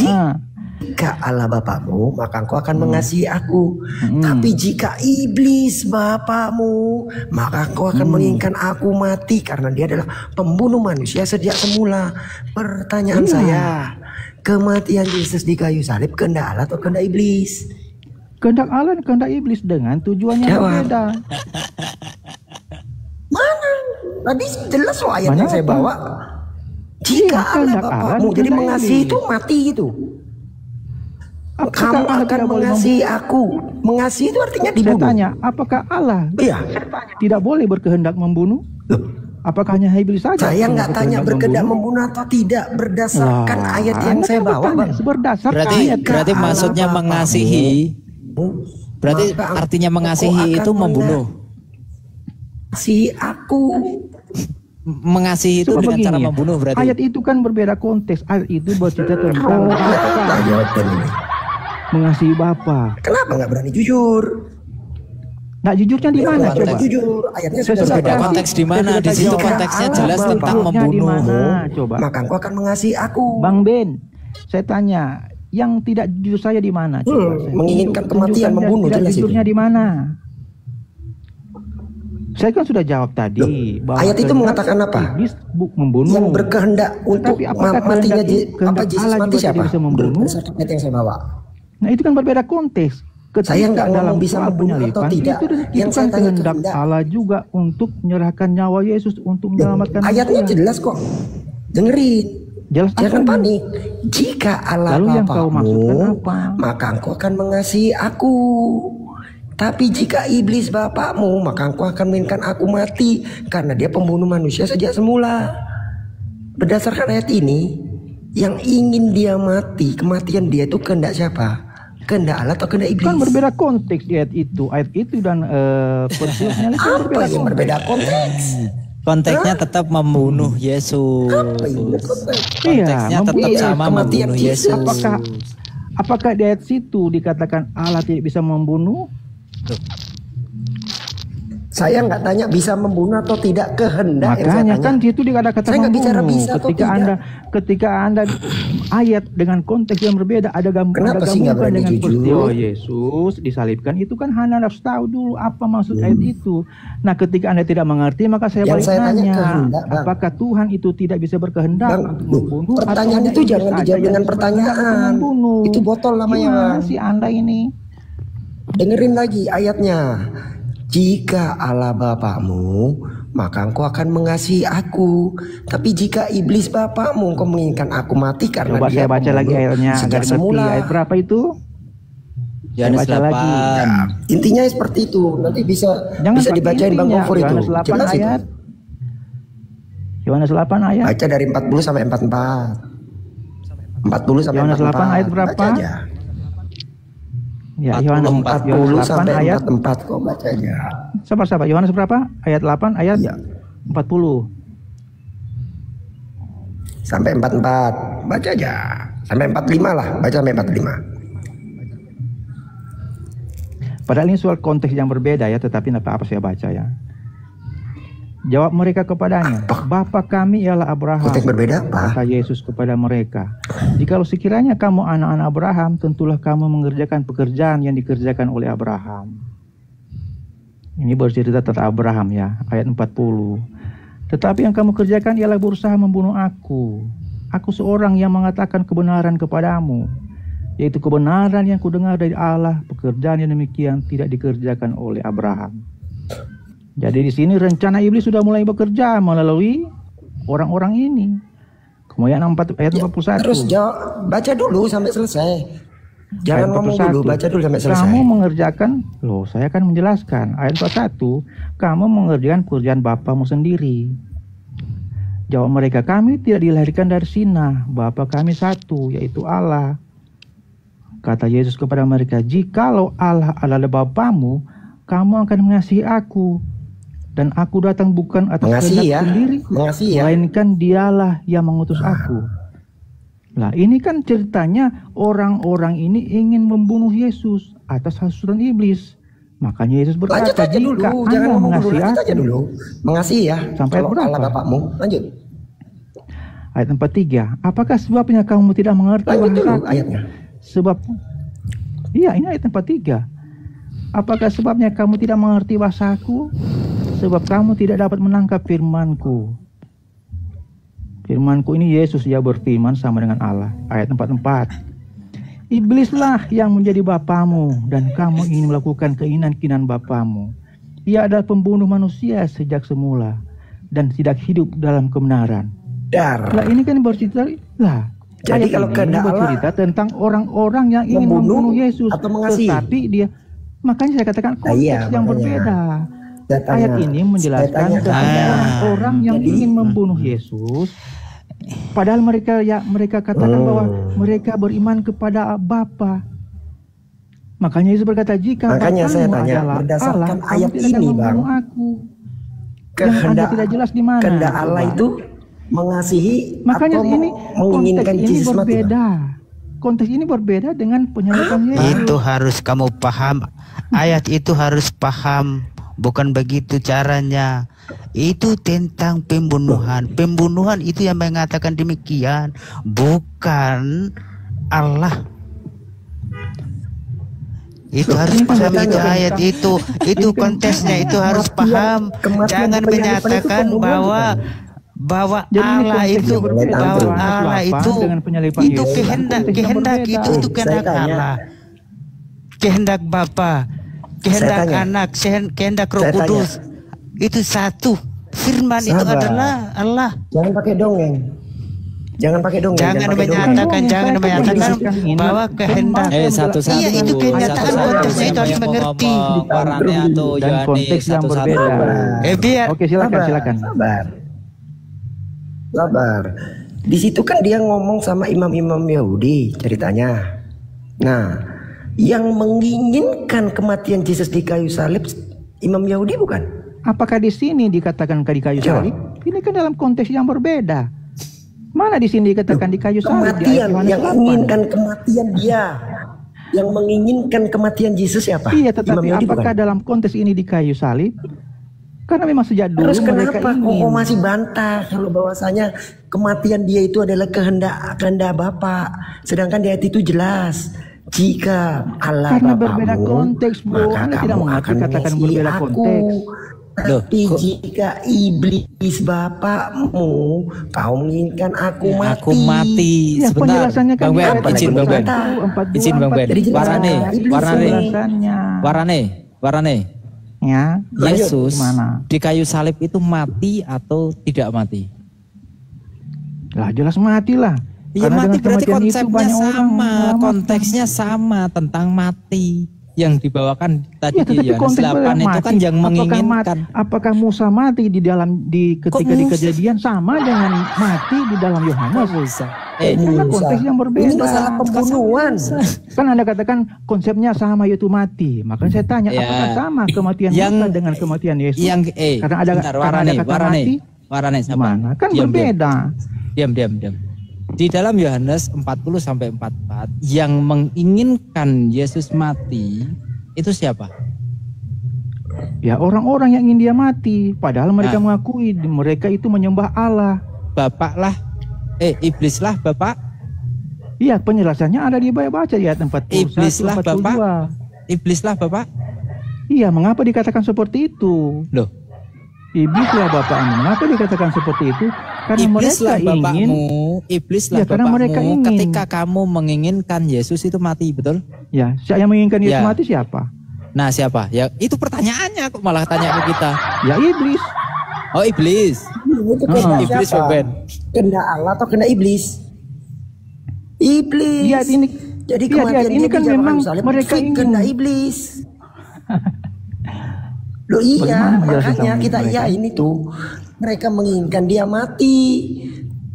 Ah, Jika Allah Bapakmu, maka engkau akan mengasihi aku. Tapi jika iblis Bapakmu, maka engkau akan menginginkan aku mati karena dia adalah pembunuh manusia sejak semula. Pertanyaan saya, kematian Yesus di kayu salib kehendak Allah atau kehendak iblis? Kehendak Allah dan kehendak iblis dengan tujuannya Jawab. berbeda. Mana? Tadi jelas loh ayat Mana yang saya apa? bawa. Jika Iya, Allah kehendak Allah Bapakmu, dan jadi kehendak mengasihi iblis. itu mati gitu. Apakah Kamu Allah akan tidak boleh mengasihi aku. Mengasihi itu artinya Saya dibunuh. tanya, apakah Allah Iya. tidak boleh berkehendak membunuh? Apakah hanya iblis saja? Saya yang nggak tanya berkehendak membunuh atau tidak berdasarkan Lah, ayat yang Anda saya kan bawa, bertanya, Bang. berdasarkan Berarti ayat. berarti Allah maksudnya Bapakmu, mengasihi. Berarti maka artinya engkau mengasihi akan itu membunuh. mengasihi aku. Mengasihi itu Coba dengan begini cara ya, membunuh berarti. ayat itu kan berbeda konteks. Ayat itu bercerita tentang Tak jawaban ini. mengasihi Bapa. Kenapa nggak berani jujur? Nah, jujurnya di mana Kenapa coba? nggak jujur? Ayatnya Saya sudah sudah Berbeda saya konteks di mana? Di situ jawab. konteksnya jelas Allah tentang Jujurnya di membunuh. mana? Coba. Maka engkau akan mengasihi aku. Bang Ben, saya tanya, yang tidak jujur saya di mana? Coba. Saya menginginkan kematian, tunjukkan membunuh, tidak jelas itu. jujurnya di mana? Saya kan sudah jawab tadi bahwa ayat itu kehendak mengatakan apa? iblis membunuh. Yang berkehendak untuk Tapi apakah matinya kehendak Yesus Allah mati juga siapa? tidak bisa membunuh? Berdasarkan ayat yang saya bawa. Nah, itu kan berbeda konteks. Ketika Saya nggak ngomong dalam bisa soal membunuh atau penyaliban, tidak. itu Yang kan saya tanya kehendak kehendak. Allah juga untuk menyerahkan nyawa Yesus untuk menyelamatkan Ayatnya manusia. jelas kok. Dengerin. Jelas Jangan apa? panik. Jika Allah Lalu yang kau Bapakmu, maksudkan apa? maka engkau akan mengasihi aku. Tapi jika iblis bapakmu, maka engkau akan menginginkan aku mati, karena dia pembunuh manusia sejak semula. Berdasarkan ayat ini, yang ingin dia mati, kematian dia itu kehendak siapa? Kehendak Allah atau kehendak iblis? Kan berbeda konteks di ayat itu. Ayat itu dan pensiunnya itu Apa berbeda yang berbeda konteks? Konteksnya tetap membunuh Yesus. Apa yang berbeda konteks? Konteksnya tetap membunuh sama kematian membunuh Yesus. Yesus. Apakah di ayat situ dikatakan Allah tidak bisa membunuh? Saya nggak tanya bisa membunuh atau tidak, kehendak yang saya Makanya tanya. kan di situ dikatakan Saya nggak bicara membunuh. bisa atau Ketika anda ayat dengan konteks yang berbeda ada Kenapa sih nggak gabungan berani dengan jujur? peristiwa Yesus disalibkan, itu kan Anda harus tahu dulu apa maksud ayat itu. Nah, ketika Anda tidak mengerti, maka saya Yang balik saya tanya nanya, kehendak, Bang. apakah Tuhan itu tidak bisa berkehendak Bang, untuk loh, membunuh? pertanyaan atau itu iblis jangan saja dijawab yang dengan bisa pertanyaan. berkehendak untuk membunuh? Itu botol namanya, Gimana Bang. sih Anda ini? Dengerin lagi ayatnya. Jika Allah Bapakmu, maka engkau akan mengasihi aku. Tapi jika iblis bapakmu, engkau menginginkan aku mati karena Coba dia saya baca lagi pembunuh ayatnya sejak agar ngerti. semula. Ayat berapa itu? Yohanes Baca lagi. 8. Intinya seperti itu. Nanti bisa Jangan bisa pakai dibacain Bang intinya. Gofur itu. Yohanes 8 Jelas itu. ayat. Yohanes 8 ayat. Baca dari 40 sampai 44. 40 sampai Yohanes 44. 8 ayat berapa? Baca aja. Ya, Yohanes 40 8 sampai ayat. 44 kok baca aja. Sabar. Yohanes berapa? Ayat 8 ayat Iya. 40. Sampai 44. Baca aja. Sampai 45 lah. Baca sampai 45. Padahal ini soal konteks yang berbeda ya, tetapi apa saya baca ya. Jawab mereka kepadanya, Bapa kami ialah Abraham. Konteks berbeda apa? Kata Yesus kepada mereka, jikalau sekiranya kamu anak-anak Abraham, tentulah kamu mengerjakan pekerjaan yang dikerjakan oleh Abraham. Ini bercerita tentang Abraham ya, ayat 40. Tetapi yang kamu kerjakan ialah berusaha membunuh aku. Aku seorang yang mengatakan kebenaran kepadamu, yaitu kebenaran yang kudengar dari Allah. Pekerjaan yang demikian tidak dikerjakan oleh Abraham. Jadi di sini rencana iblis sudah mulai bekerja melalui orang-orang ini. Kemudian ayat 41. Terus baca dulu sampai selesai. Jangan Ayat ngomong 41. dulu, baca dulu sampai selesai. Kamu mengerjakan, saya akan menjelaskan. Ayat 41, kamu mengerjakan pekerjaan Bapamu sendiri. Jawab mereka, kami tidak dilahirkan dari zina, Bapa kami satu, yaitu Allah. Kata Yesus kepada mereka, jikalau Allah adalah Bapamu, kamu akan mengasihi aku. Dan aku datang bukan atas Mengasihi ya, kehendak sendiri, mengasihi ya. melainkan dialah yang mengutus aku. Nah, ini kan ceritanya orang-orang ini ingin membunuh Yesus atas hasutan iblis. Makanya Yesus berkata, Lanjut aja dulu, jika jangan Anda ngomong dulu, mengasihi lanjut aja aku. dulu. Mengasihi ya. Sampai Kalau berapa? Allah Bapakmu, lanjut. Ayat 43, apakah sebabnya kamu tidak mengerti Lanjut dulu bahasa aku? ayatnya. Sebab, iya ini ayat 43. Apakah sebabnya kamu tidak mengerti bahasa-Ku? Sebab kamu tidak dapat menangkap firman-Ku. Firman-Ku ini Yesus, dia berfirman sama dengan Allah. Ayat 44. Iblislah yang menjadi bapamu dan kamu ingin melakukan keinginan-keinginan bapamu. Ia adalah pembunuh manusia sejak semula dan tidak hidup dalam kebenaran. Lah ini kan bercerita lah. Jadi kalau kehendak Allah bercerita tentang orang-orang yang ingin membunuh Yesus, atau mengasihi. tetapi dia, makanya saya katakan konteks yang berbeda. Ayat ini menjelaskan tentang orang-orang yang ingin membunuh Yesus, padahal mereka katakan bahwa mereka beriman kepada Bapa. Makanya Yesus berkata, jika makanya saya tanya adalah berdasarkan Allah, ayat kamu tidak ini, akan Bang. membunuh aku. Kehendak tidak jelas di mana. Kehendak Allah itu mengasihi makanya atau ini menginginkan konteks ini Yesus mati. berbeda. Konteks ini berbeda dengan penyaliban Yesus. Itu harus kamu paham. Ayat itu harus paham. Bukan begitu caranya. Itu tentang pembunuhan. Pembunuhan itu yang mengatakan demikian. Bukan Allah. Itu harus paham itu ayat itu. Itu konteksnya itu harus paham. Jangan menyatakan bahwa Allah itu kehendak itu kehendak Allah. Kehendak Bapa, kehendak Anak, kehendak Roh Kudus. Itu satu. Firman itu adalah Allah. Jangan pakai dongeng. Jangan menyatakan bahwa kehendak. Satu-satu. Iya, itu kenyataan konteksnya itu harus mengerti. Warnanya atau Dan konteks yang berbeda. Biar. Oke, silakan. Sabar. Di situ kan dia ngomong sama imam-imam Yahudi ceritanya. Nah, yang menginginkan kematian Yesus di kayu salib imam Yahudi bukan? Apakah di sini dikatakan di kayu salib? Ini kan dalam konteks yang berbeda. Mana di sini dikatakan di kayu salib? Kematian yang menginginkan kematian dia. Yang menginginkan kematian Yesus siapa? Iya, tetapi Imam Yahudi apakah bukan? dalam konteks ini di kayu salib? Karena memang sejak dulu Terus mereka kenapa ingin. kok masih bantah kalau bahwasanya kematian dia itu adalah kehendak Bapa, sedangkan di ayat itu jelas jika Allah Karena Bapamu, berbeda konteks, bro. maka Anda kamu tidak mengerti akan katakan mengasihi berbeda aku. konteks. Tapi jika iblis Bapakmu, kau menginginkan aku mati. Aku mati. Ya, Sebentar. penjelasannya kan Bang Ben, di ayat izin Bang Ben. 42, Izin Bang Ben. Jadi jelas Warane. Ya, Yesus gimana? di kayu salib itu mati atau tidak mati? Lah jelas mati lah. Iya, Karena mati dengan berarti kematian itu konsepnya banyak orang sama, menyelamatkan. konteksnya sama tentang mati yang dibawakan tadi Ya, di tetapi Yohanes konteks 8 itu mati. kan yang menginginkan. Apakah Musa mati ketika di kejadian sama dengan mati di dalam Yohanes? Musa. Karena konteks yang berbeda. Ini masalah pembunuhan. Kan Anda katakan konsepnya sama yaitu mati. Makanya saya tanya, Ya. apakah sama kematian Musa dengan kematian Yesus? Karena ada kata mati. Warane sama. Mana? Kan Diam, berbeda. Diam. Di dalam Yohanes 40 sampai 44 yang menginginkan Yesus mati itu siapa? Ya orang-orang yang ingin dia mati. Padahal mereka mengakui mereka itu menyembah Allah. Bapak lah, iblis lah Bapak. Iya, penjelasannya ada di baca di ayat 41, Iblislah 42. Bapak. Iblislah Bapak. Iya, mengapa dikatakan seperti itu? Loh, Iblislah bapakmu. Mengapa dikatakan seperti itu? Karena iblislah mereka ingin. iblislah Ya, karena bapakmu mereka ingin. ketika kamu menginginkan Yesus itu mati, betul? Ya, yang menginginkan Yesus Ya. mati siapa? Nah, siapa? Ya, itu pertanyaannya kok malah tanya ke kita. Ya iblis. Oh, iblis. Itu kehendak Iblis siapa? Ben. Kehendak Allah atau kehendak iblis? Iblis. Iya, ini. Jadi Iya, kematian ini dia kan di zaman memang salib mereka fit ingin. kehendak iblis. Loh iya, Bagaimana menjelaskan makanya sama kita mereka? iya ini tuh mereka menginginkan dia mati.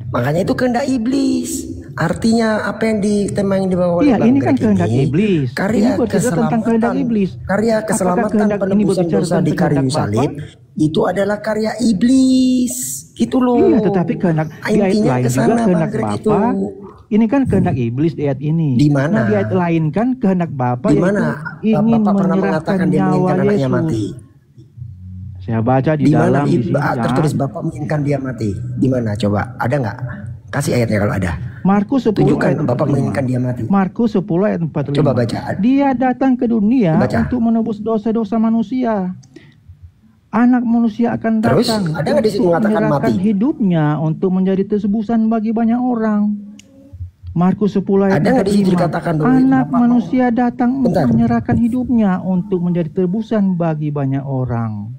Makanya itu kehendak iblis. Artinya apa yang di tema yang dibawa oleh Iya, Bang ini kan Greg kehendak ini, iblis. Karya Ini bercerita tentang kehendak iblis. Karya Apakah keselamatan kehendak ini penebusan berbicara dosa di tentang kayu kehendak salib Bapa? itu adalah karya iblis. Gitu loh. Iya, tetapi kehendak di ayat Intinya lain juga kesana, Bang kehendak Greg, Bapa. itu. Ini kan kehendak iblis di ayat ini. Di mana? Nah, di ayat lain kan kehendak Bapa Di yaitu mana ingin Bapak pernah menyerahkan mengatakan dia nyawa menginginkan anaknya Yesus. mati? Saya baca di Di mana dalam di sini. tertulis Bapak menginginkan dia mati? Di mana coba? Ada nggak? Kasih ayatnya kalau ada. Markus 10 ayat Tunjukkan Bapak 45. menginginkan dia mati. Markus 10 ayat 45. Coba baca. Dia datang ke dunia Baca. untuk menebus dosa-dosa manusia. Anak manusia akan Terus, datang ada nggak di situ untuk mengatakan menyerahkan mati? hidupnya untuk menjadi tebusan bagi banyak orang. Markus 10 ayat Ada nggak di situ 45. dikatakan bahwa Anak Bapak manusia datang untuk Bentar. menyerahkan hidupnya untuk menjadi tebusan bagi banyak orang.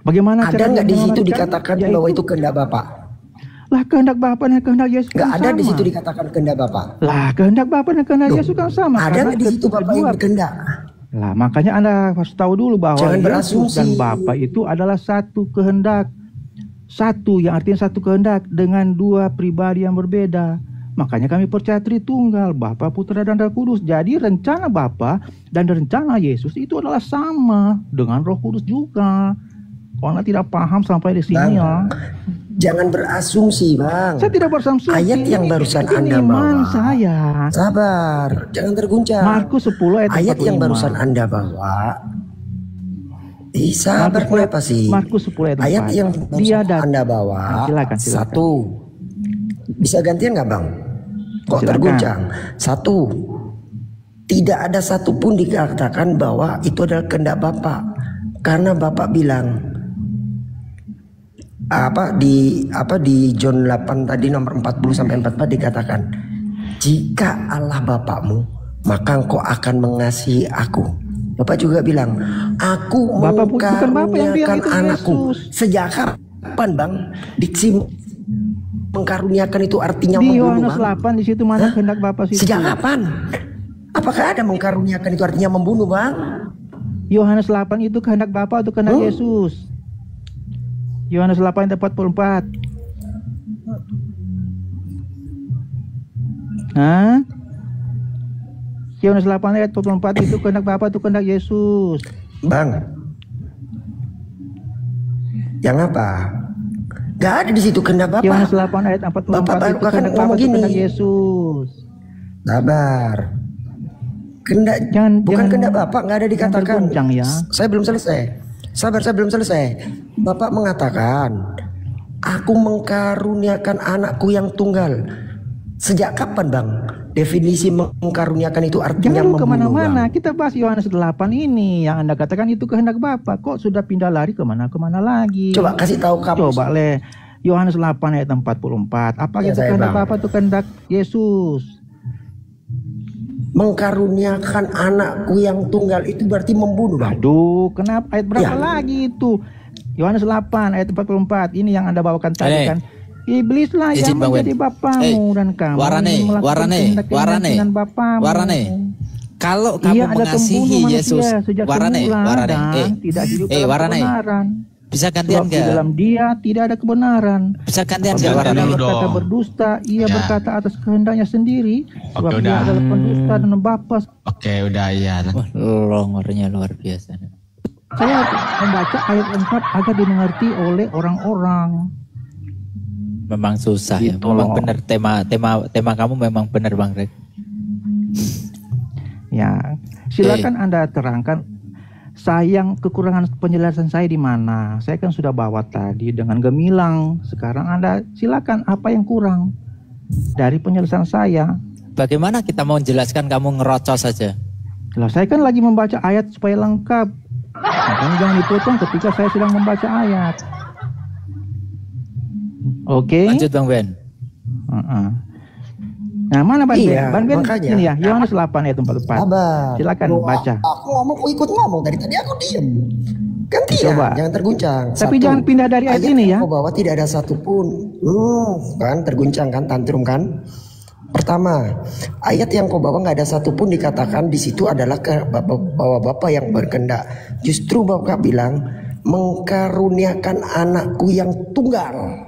Bagaimana ada cara nggak di situ menyelamatkan? dikatakan Yaitu, bahwa itu kehendak Bapak? lah kehendak Bapa dan kehendak Yesus Nggak kan ada sama. di situ dikatakan kehendak Bapak. Lah kehendak Bapa dan kehendak Loh, Yesus kan sama. ada karena nggak di situ Bapak yang berkehendak? Lah makanya Anda harus tahu dulu bahwa Jangan Yesus berasumsi. dan Bapa itu adalah satu kehendak. Satu yang artinya satu kehendak dengan dua pribadi yang berbeda. Makanya kami percaya Tritunggal, Bapa, Putra dan Roh Kudus. Jadi rencana Bapa dan rencana Yesus itu adalah sama dengan Roh Kudus juga. Kalau Anda tidak paham sampai di sini ya. Jangan berasumsi, Bang. Saya tidak berasumsi. Ayat yang barusan Ini Anda iman bawa. saya. Sabar, jangan terguncang. Markus 10 ayat 45. Ayat yang barusan Anda bawa. Sabar Markus- kenapa sih? Markus 10 ayat 4. Ayat yang Dia barusan Anda bawa. Silakan. Satu. Bisa gantian nggak, Bang? Kok Silakan. terguncang? Satu. Tidak ada satupun dikatakan bahwa itu adalah kehendak Bapak. Karena Bapak bilang di John 8 tadi nomor 40 sampai 44 dikatakan, jika Allah Bapakmu, maka engkau akan mengasihi aku. Bapak juga bilang, aku Bapak bukan Bapak yang bilang mengkaruniakan itu, anakku. Yesus. Sejak kapan, Bang? Diksi mengkaruniakan itu artinya Di membunuh, Yohanes Bang? 8 di situ mana kehendak Bapa situ? Sejak kapan? Apakah ada mengkaruniakan itu artinya membunuh, Bang? Yohanes 8 itu kehendak Bapa atau kehendak Yesus? Yohanes 8 ayat 44. Hah? Yohanes 8 ayat 44 itu kehendak Bapa atau kehendak Yesus? Bang, yang apa? Gak ada di situ kehendak Bapak. Yohanes 8 ayat 44 Bapak itu akan kehendak Bapa ngomong atau gini. kehendak Yesus? Sabar. Kehendak bukan jangan- kehendak Bapak, nggak ada dikatakan. terguncang ya. Saya belum selesai. Sabar, saya belum selesai. Bapak mengatakan, aku mengkaruniakan anakku yang tunggal. Sejak kapan, Bang? Definisi mengkaruniakan itu artinya Jangan lu membunuh, kemana-mana. Bang. Kita bahas Yohanes 8 ini yang Anda katakan itu kehendak Bapa. Kok sudah pindah lari kemana-kemana lagi? Coba kasih tahu kamu. Coba le. Yohanes 8 ayat 44. Apa Ya, itu saya, kehendak Bang. Bapa atau kehendak Yesus? Mengkaruniakan anakku yang tunggal itu berarti membunuh, Bang. Aduh, kenapa ayat berapa Ya. lagi itu? Yohanes 8 ayat 44. Ini yang Anda bawakan tadi Eh. kan. Iblislah Izin, yang Bang menjadi Wen. bapamu dan kamu Warane, ingin melakukan warane, kehendak warane, keinginan bapamu. warane. Kalau Ia kamu adalah mengasihi pembunuh Yesus, manusia sejak warane, semula warane, dan tidak hidup dalam warane. kebenaran. Bisa gantian Sebab di enggak? dalam dia tidak ada kebenaran. Bisa gantian enggak Apabila warane? dulu Berkata dong. berdusta, ia Ya. berkata atas kehendaknya sendiri. Sebab Oke, dia udah. adalah pendusta dan bapa. Oke, udah ya. Wah, longornya luar biasa. Saya membaca ayat 4 agar dimengerti oleh orang-orang. Memang susah ya. Gitu Memang loh. benar tema kamu memang benar Bang Rek. Ya, silakan Anda terangkan. Sayang kekurangan penjelasan saya di mana? Saya kan sudah bawa tadi dengan gemilang. Sekarang Anda silakan apa yang kurang dari penjelasan saya. Bagaimana kita mau menjelaskan kamu ngerocos saja? Lah saya kan lagi membaca ayat supaya lengkap. Makanya jangan dipotong ketika saya sedang membaca ayat. Oke. Lanjut Bang Ben. Nah, mana Ban Iya, Ben? Ban Ben makanya. ini ya, Yohanes 8 ayat 44. Sabar. Silakan Loh, baca. Aku ikut ngomong dari tadi aku diem. Gantian, Coba. jangan terguncang. Tapi jangan pindah dari ayat ini ya. Yang kau bawa tidak ada satupun. Kan terguncang kan, tantrum kan. Pertama, ayat yang kau bawa nggak ada satupun dikatakan di situ adalah bahwa Bapak yang berkehendak. Justru Bapak bilang mengkaruniakan anakku yang tunggal.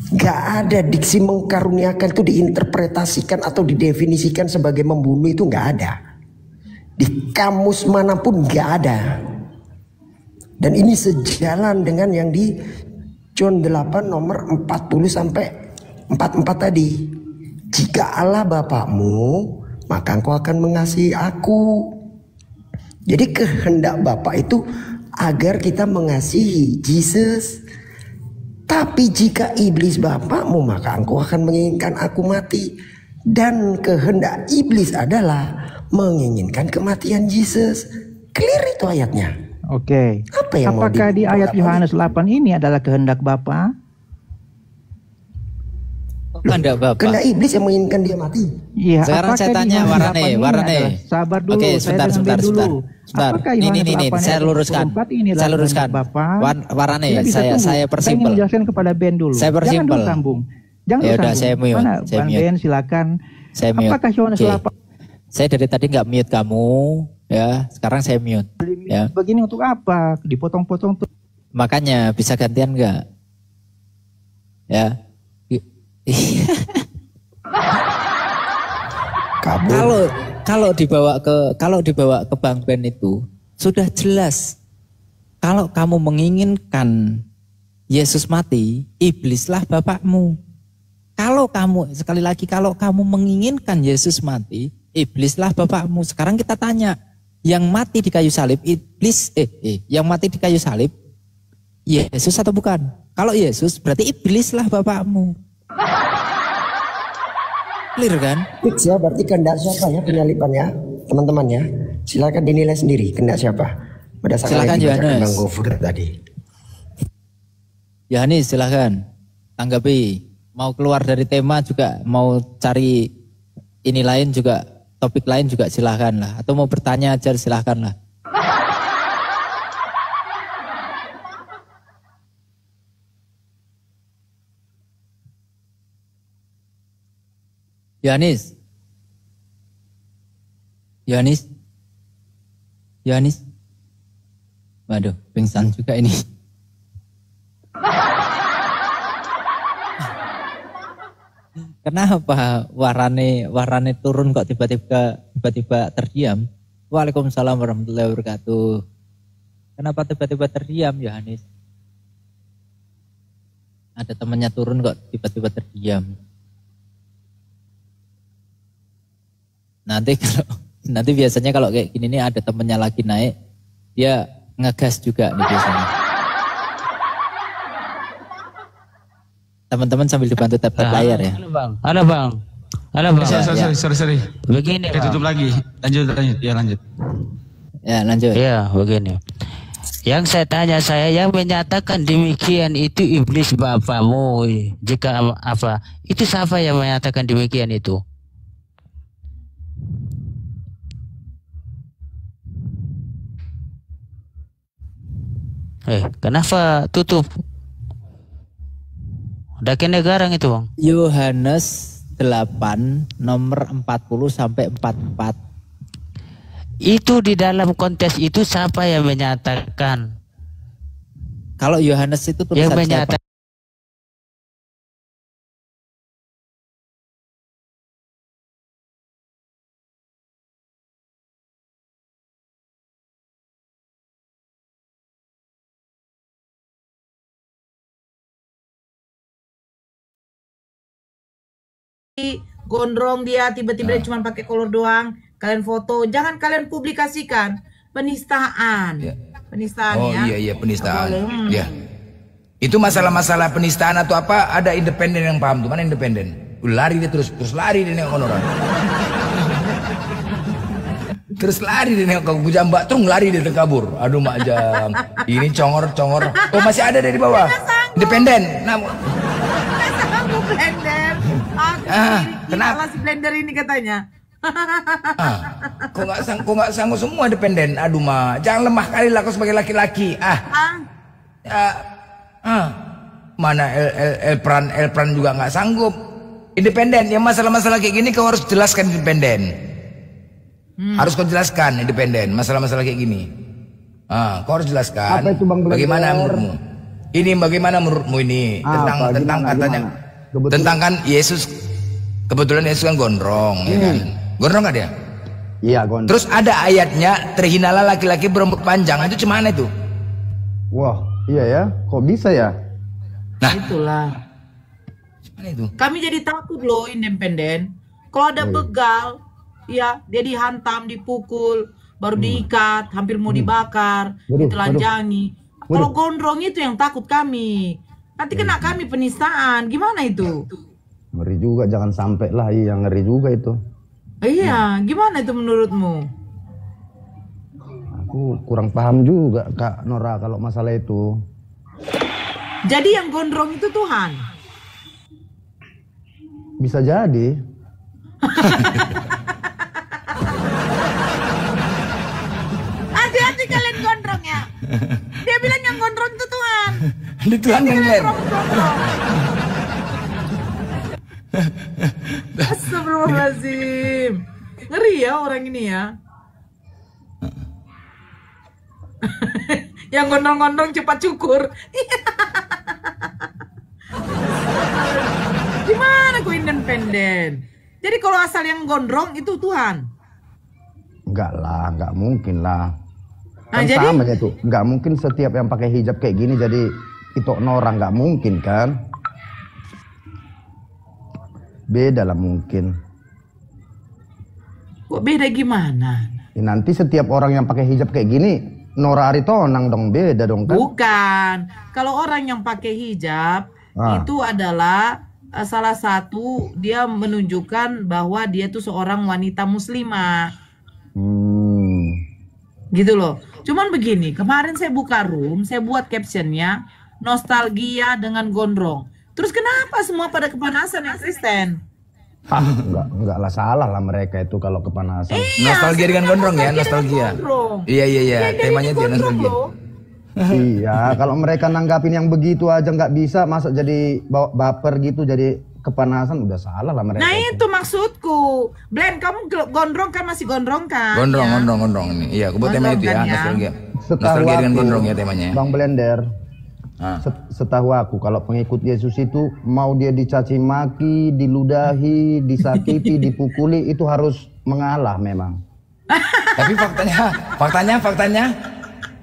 Gak ada diksi mengkaruniakan itu diinterpretasikan atau didefinisikan sebagai membunuh, itu gak ada. Di kamus manapun gak ada. Dan ini sejalan dengan yang di John 8 nomor 40 sampai 44 tadi. Jika Allah Bapakmu, maka engkau akan mengasihi aku. Jadi kehendak Bapak itu agar kita mengasihi Jesus. Tapi jika iblis Bapakmu, maka engkau akan menginginkan aku mati. Dan kehendak iblis adalah menginginkan kematian Yesus. Clear itu ayatnya. Oke. Apa yang mau Apakah di ayat apa? Yohanes 8 ini adalah kehendak Bapa? Kehendak Bapa. Kehendak iblis yang menginginkan dia mati. Iya, Sekarang apakah saya di tanya Yohanes 8 Warane. ini adalah- Sabar dulu, Oke, saya sebentar, dengarkan sebentar, dulu. sebentar. Apakah Ini, Yohanes 8 saya ayat luruskan. 24 ini adalah Saya luruskan. kehendak Bapa? Warane, Tidak bisa saya tunggu. Saya ingin persimpel. menjelaskan kepada Ben dulu. Saya Jangan persimpel. dulu sambung. Jangan Ya dulu udah, sambung. saya mute. Mana Saya Bang mute. Ben, silakan. Saya mute. Apakah Yohanes Oke. 8 Saya dari tadi nggak mute kamu, ya. Sekarang saya mute. Ya. begini untuk apa? Dipotong-potong tuh. Makanya bisa gantian nggak? Ya. Kabur. Kalau dibawa ke Bang Ben itu sudah jelas. Kalau kamu menginginkan Yesus mati, iblislah bapakmu. Kalau kamu menginginkan Yesus mati, iblislah bapakmu. Sekarang kita tanya, yang mati di kayu salib yang mati di kayu salib Yesus atau bukan? Kalau Yesus berarti iblislah bapakmu. Clear kan? Fix ya, berarti kehendak siapa ya penyalibannya, teman-teman ya. Silakan dinilai sendiri kehendak siapa. Berdasarkan Silakan, yang dibacakan Yohanes. Bang Gofur tadi. Yohanes silahkan tanggapi. Mau keluar dari tema juga, mau cari ini lain juga, topik lain juga silahkan lah. Atau mau bertanya aja silahkan lah. Yohanes. Waduh, pingsan juga ini. Kenapa warane turun kok tiba-tiba terdiam? Waalaikumsalam warahmatullahi wabarakatuh. Kenapa tiba-tiba terdiam, Yohanes? Ada temannya turun kok tiba-tiba terdiam. Nanti biasanya kalau kayak gini nih ada temennya lagi naik, dia ngegas juga nih biasanya. Teman-teman sambil dibantu tap-tap layar ya. Halo bang. Sorry. Begini Kita tutup lagi. Lanjut. Ya lanjut. Ya begini. Yang saya yang menyatakan demikian itu iblis bapamu. Jika apa? Itu siapa yang menyatakan demikian itu? Kenapa tutup? Daki negarang itu bang. Yohanes 8 nomor 40 sampai 44. Itu di dalam konteks itu siapa yang menyatakan? Kalau Yohanes itu Yang tulisan siapa? menyatakan gondrong dia tiba-tiba dia cuma pakai kolor doang, kalian foto, jangan kalian publikasikan. Penistaan. Penistaan ya. Iya penistaan. Ya. Itu masalah-masalah penistaan atau apa, ada independen yang paham tuh. Mana independen? Lari dia terus lari dia nengok orang. Terus lari dia nengok ke jambak, terus lari dia kabur. Aduh mak jam. Ini congor. Oh masih ada dari bawah. Independen. Blender. Kenapa si blender ini katanya? Kok nggak sanggup semua independen? Aduh mak, jangan lemah kali lah kau sebagai laki-laki. Mana Elpran juga nggak sanggup. Independen, yang masalah-masalah kayak gini kau harus jelaskan independen. Harus kau jelaskan independen, masalah-masalah kayak gini. Kau harus jelaskan. Apa itu, Bang Blender? Bagaimana menurutmu? Ini bagaimana menurutmu ini tentang katanya tentang kan Yesus, kebetulan Yesus kan gondrong, ya kan? Gondrong nggak dia? Iya gondrong. Terus ada ayatnya, terhinalah laki-laki berambut panjang. Itu cuman itu. Wah, iya ya. Kok bisa ya? Nah, Itulah. Gimana itu? Kami jadi takut loh independen. Kalau ada begal, ya dia dihantam, dipukul, baru diikat, hampir mau dibakar, ditelanjangi. Kalau gondrong itu yang takut kami. Nanti kena kami penistaan. Gimana itu? Ngeri juga, jangan sampai lah. Iya, ngeri juga itu. Iya, gimana itu menurutmu? Aku kurang paham juga Kak Nora kalau masalah itu. Jadi yang gondrong itu Tuhan. Bisa jadi. Hati-hati kalian gondrong ya. Dia bilang yang gondrong itu Tuhan. Ini Tuhan yang lain. Astagfirullahaladzim. Ngeri ya orang ini ya. Yang gondrong-gondrong cepat cukur. Gimana kok independen? Jadi kalau asal yang gondrong itu Tuhan? Enggak lah, enggak mungkin lah. Nah, Kan jadi? sama aja tuh. Enggak mungkin setiap yang pakai hijab kayak gini jadi itu Nora, enggak mungkin kan? Beda lah mungkin. Kok beda gimana? Ya, nanti setiap orang yang pakai hijab kayak gini Nora Aritonang dong, beda dong kan? Bukan. Kalau orang yang pakai hijab itu adalah salah satu dia menunjukkan bahwa dia tuh seorang wanita muslimah. Gitu loh. Cuman begini, kemarin saya buka room, saya buat captionnya nostalgia dengan gondrong. Terus kenapa semua pada kepanasan yang Kristen? Enggak lah, salah lah mereka itu kalau kepanasan. Nostalgia dengan gondrong ya, nostalgia. Iya, temanya dia nostalgia. Iya, kalau mereka nanggapin yang begitu aja nggak bisa, masa jadi baper gitu, jadi kepanasan, udah salah lah mereka. Nah itu maksudku. Blen, kamu gondrong kan, masih gondrong kan? Gondrong ini. Iya, aku buat tema itu ya, nostalgia. Nostalgia dengan gondrong ya temanya. Bang Blender. Setahu aku kalau pengikut Yesus itu mau dia dicaci maki, diludahi, disakiti, dipukuli, itu harus mengalah memang. Tapi faktanya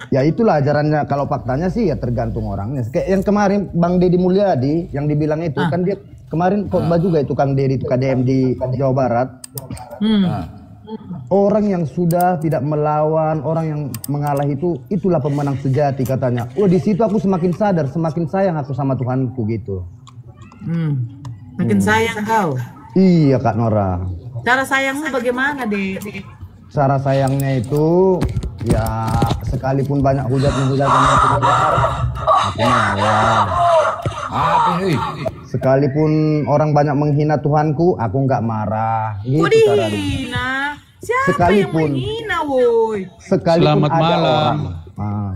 ya itulah ajarannya. Kalau faktanya sih ya tergantung orangnya. Kayak yang kemarin Bang Deddy Mulyadi yang dibilang itu kan dia kemarin khotbah juga itu Kang Deddy itu KDM di Jawa Barat. Orang yang sudah tidak melawan, orang yang mengalah itulah pemenang sejati katanya. Oh, di situ aku semakin sadar, semakin sayang aku sama Tuhanku gitu. Makin sayang kau. Iya Kak Nora. Cara sayangmu bagaimana deh? Cara sayangnya itu ya sekalipun banyak hujat menghujatkan aku mengalah. Sekalipun orang banyak menghina Tuhanku, aku nggak marah. Gitu dihina? Siapa sekalipun, yang menghina, woi? Sekalipun Selamat ada malam. orang.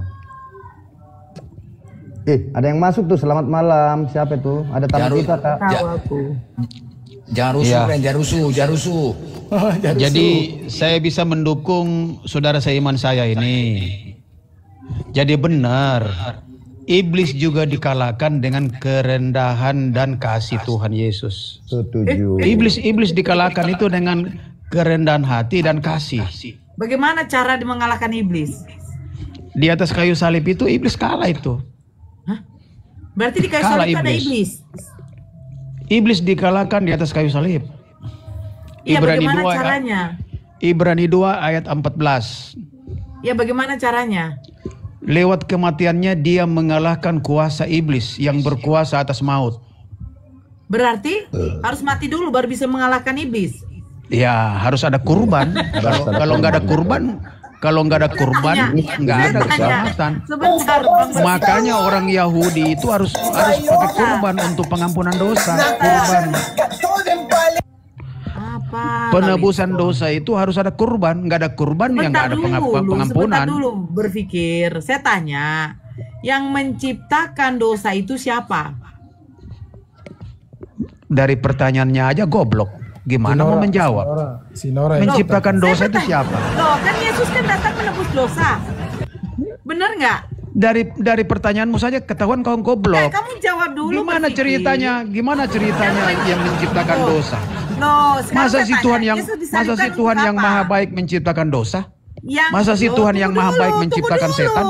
Ada yang masuk tuh, selamat malam. Siapa itu? Ada tamu kita, Kak. Jangan rusuh, jangan rusuh. Jadi saya bisa mendukung saudara seiman saya ini. Jadi benar, iblis juga dikalahkan dengan kerendahan dan kasih Tuhan Yesus. Setuju. Iblis dikalahkan itu dengan kerendahan hati dan kasih. Bagaimana cara mengalahkan iblis? Di atas kayu salib itu iblis kalah itu. Berarti di kayu salib ada iblis. Iblis dikalahkan di atas kayu salib. Iya, bagaimana caranya? Ibrani 2 ayat 14. Ya, bagaimana caranya? Lewat kematiannya dia mengalahkan kuasa iblis yang berkuasa atas maut. Berarti harus mati dulu baru bisa mengalahkan iblis. Ya, harus ada kurban. Kalau nggak ada kurban, nggak ada keselamatan. Sebentar, Makanya orang Yahudi itu harus pakai kurban untuk pengampunan dosa. Kurban. Penebusan dosa itu harus ada kurban. Nggak ada kurban ya nggak ada pengampunan. Sebentar dulu berpikir. Saya tanya, yang menciptakan dosa itu siapa? Dari pertanyaannya aja goblok. Gimana mau menjawab? Menciptakan dosa itu siapa? Loh, kan Yesus kan datang menebus dosa. Bener nggak? Dari pertanyaanmu saja ketahuan kau goblok. Kamu jawab dulu. Gimana ceritanya yang menciptakan dosa? No, masa si Tuhan yang maha baik menciptakan dosa? Masa si Tuhan yang maha baik menciptakan setan?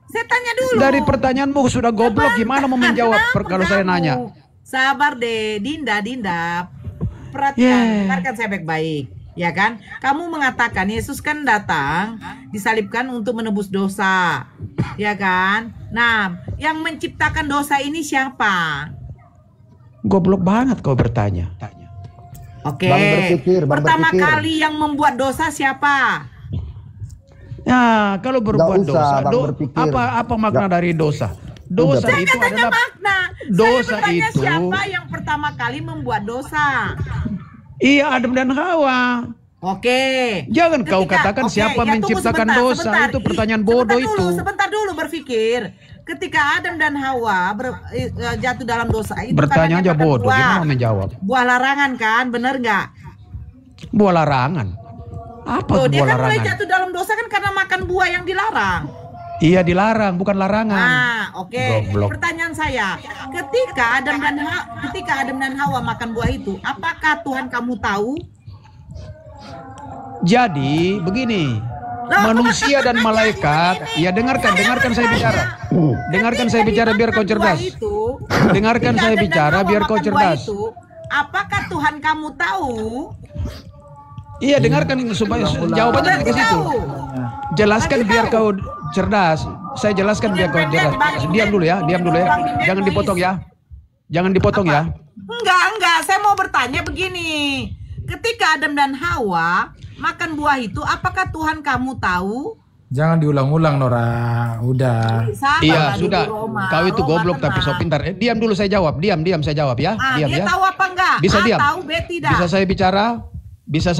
Saya tanya dulu. Dari pertanyaanmu sudah goblok, gimana mau menjawab kalau saya nanya? Sabar deh, Dinda. Perhatikan, dengarkan saya baik-baik. Ya kan? Kamu mengatakan Yesus kan datang disalibkan untuk menebus dosa. Ya kan? Nah, yang menciptakan dosa ini siapa? Goblok banget kau bertanya. Oke. Pertama kali yang membuat dosa siapa? Ya, kalau berbuat dosa, apa makna dari dosa? Dosa Saya itu tanya adalah makna. dosa Saya bertanya itu. siapa yang pertama kali membuat dosa? Iya, Adam dan Hawa. Oke. Jangan kau katakan siapa tunggu menciptakan dosa. Itu pertanyaan bodoh itu. Sebentar dulu berpikir. Ketika Adam dan Hawa jatuh dalam dosa itu Bertanya karena aja makan bodoh, gimana mau menjawab? buah larangan kan, bener nggak? Buah larangan. Apa Tuh, dia buah kan mulai larangan? jatuh dalam dosa kan karena makan buah yang dilarang. Iya dilarang, bukan larangan. Nah, oke. Goblok. Pertanyaan saya, ketika Adam dan Hawa makan buah itu, apakah Tuhan kamu tahu? Jadi begini, manusia dan malaikat, ya dengarkan saya bicara. Dengarkan saya bicara biar kau cerdas. Dengarkan saya bicara biar kau cerdas. Apakah Tuhan kamu tahu? Iya dengarkan supaya jawabannya ke situ. Jelaskan biar kau cerdas. Saya jelaskan biar kau cerdas. Diam dulu ya. Jangan dipotong ya. Jangan dipotong ya. Enggak. Saya mau bertanya begini. Ketika Adam dan Hawa makan buah itu, apakah Tuhan kamu tahu? Jangan diulang-ulang, Nora. Udah. Iya, sudah. Kau itu goblok tapi so pintar. Diam dulu saya jawab. Diam saya jawab ya. Diam dia ya. tahu apa enggak? Bisa diam. Tahu, B tidak. Bisa saya bicara? Bisa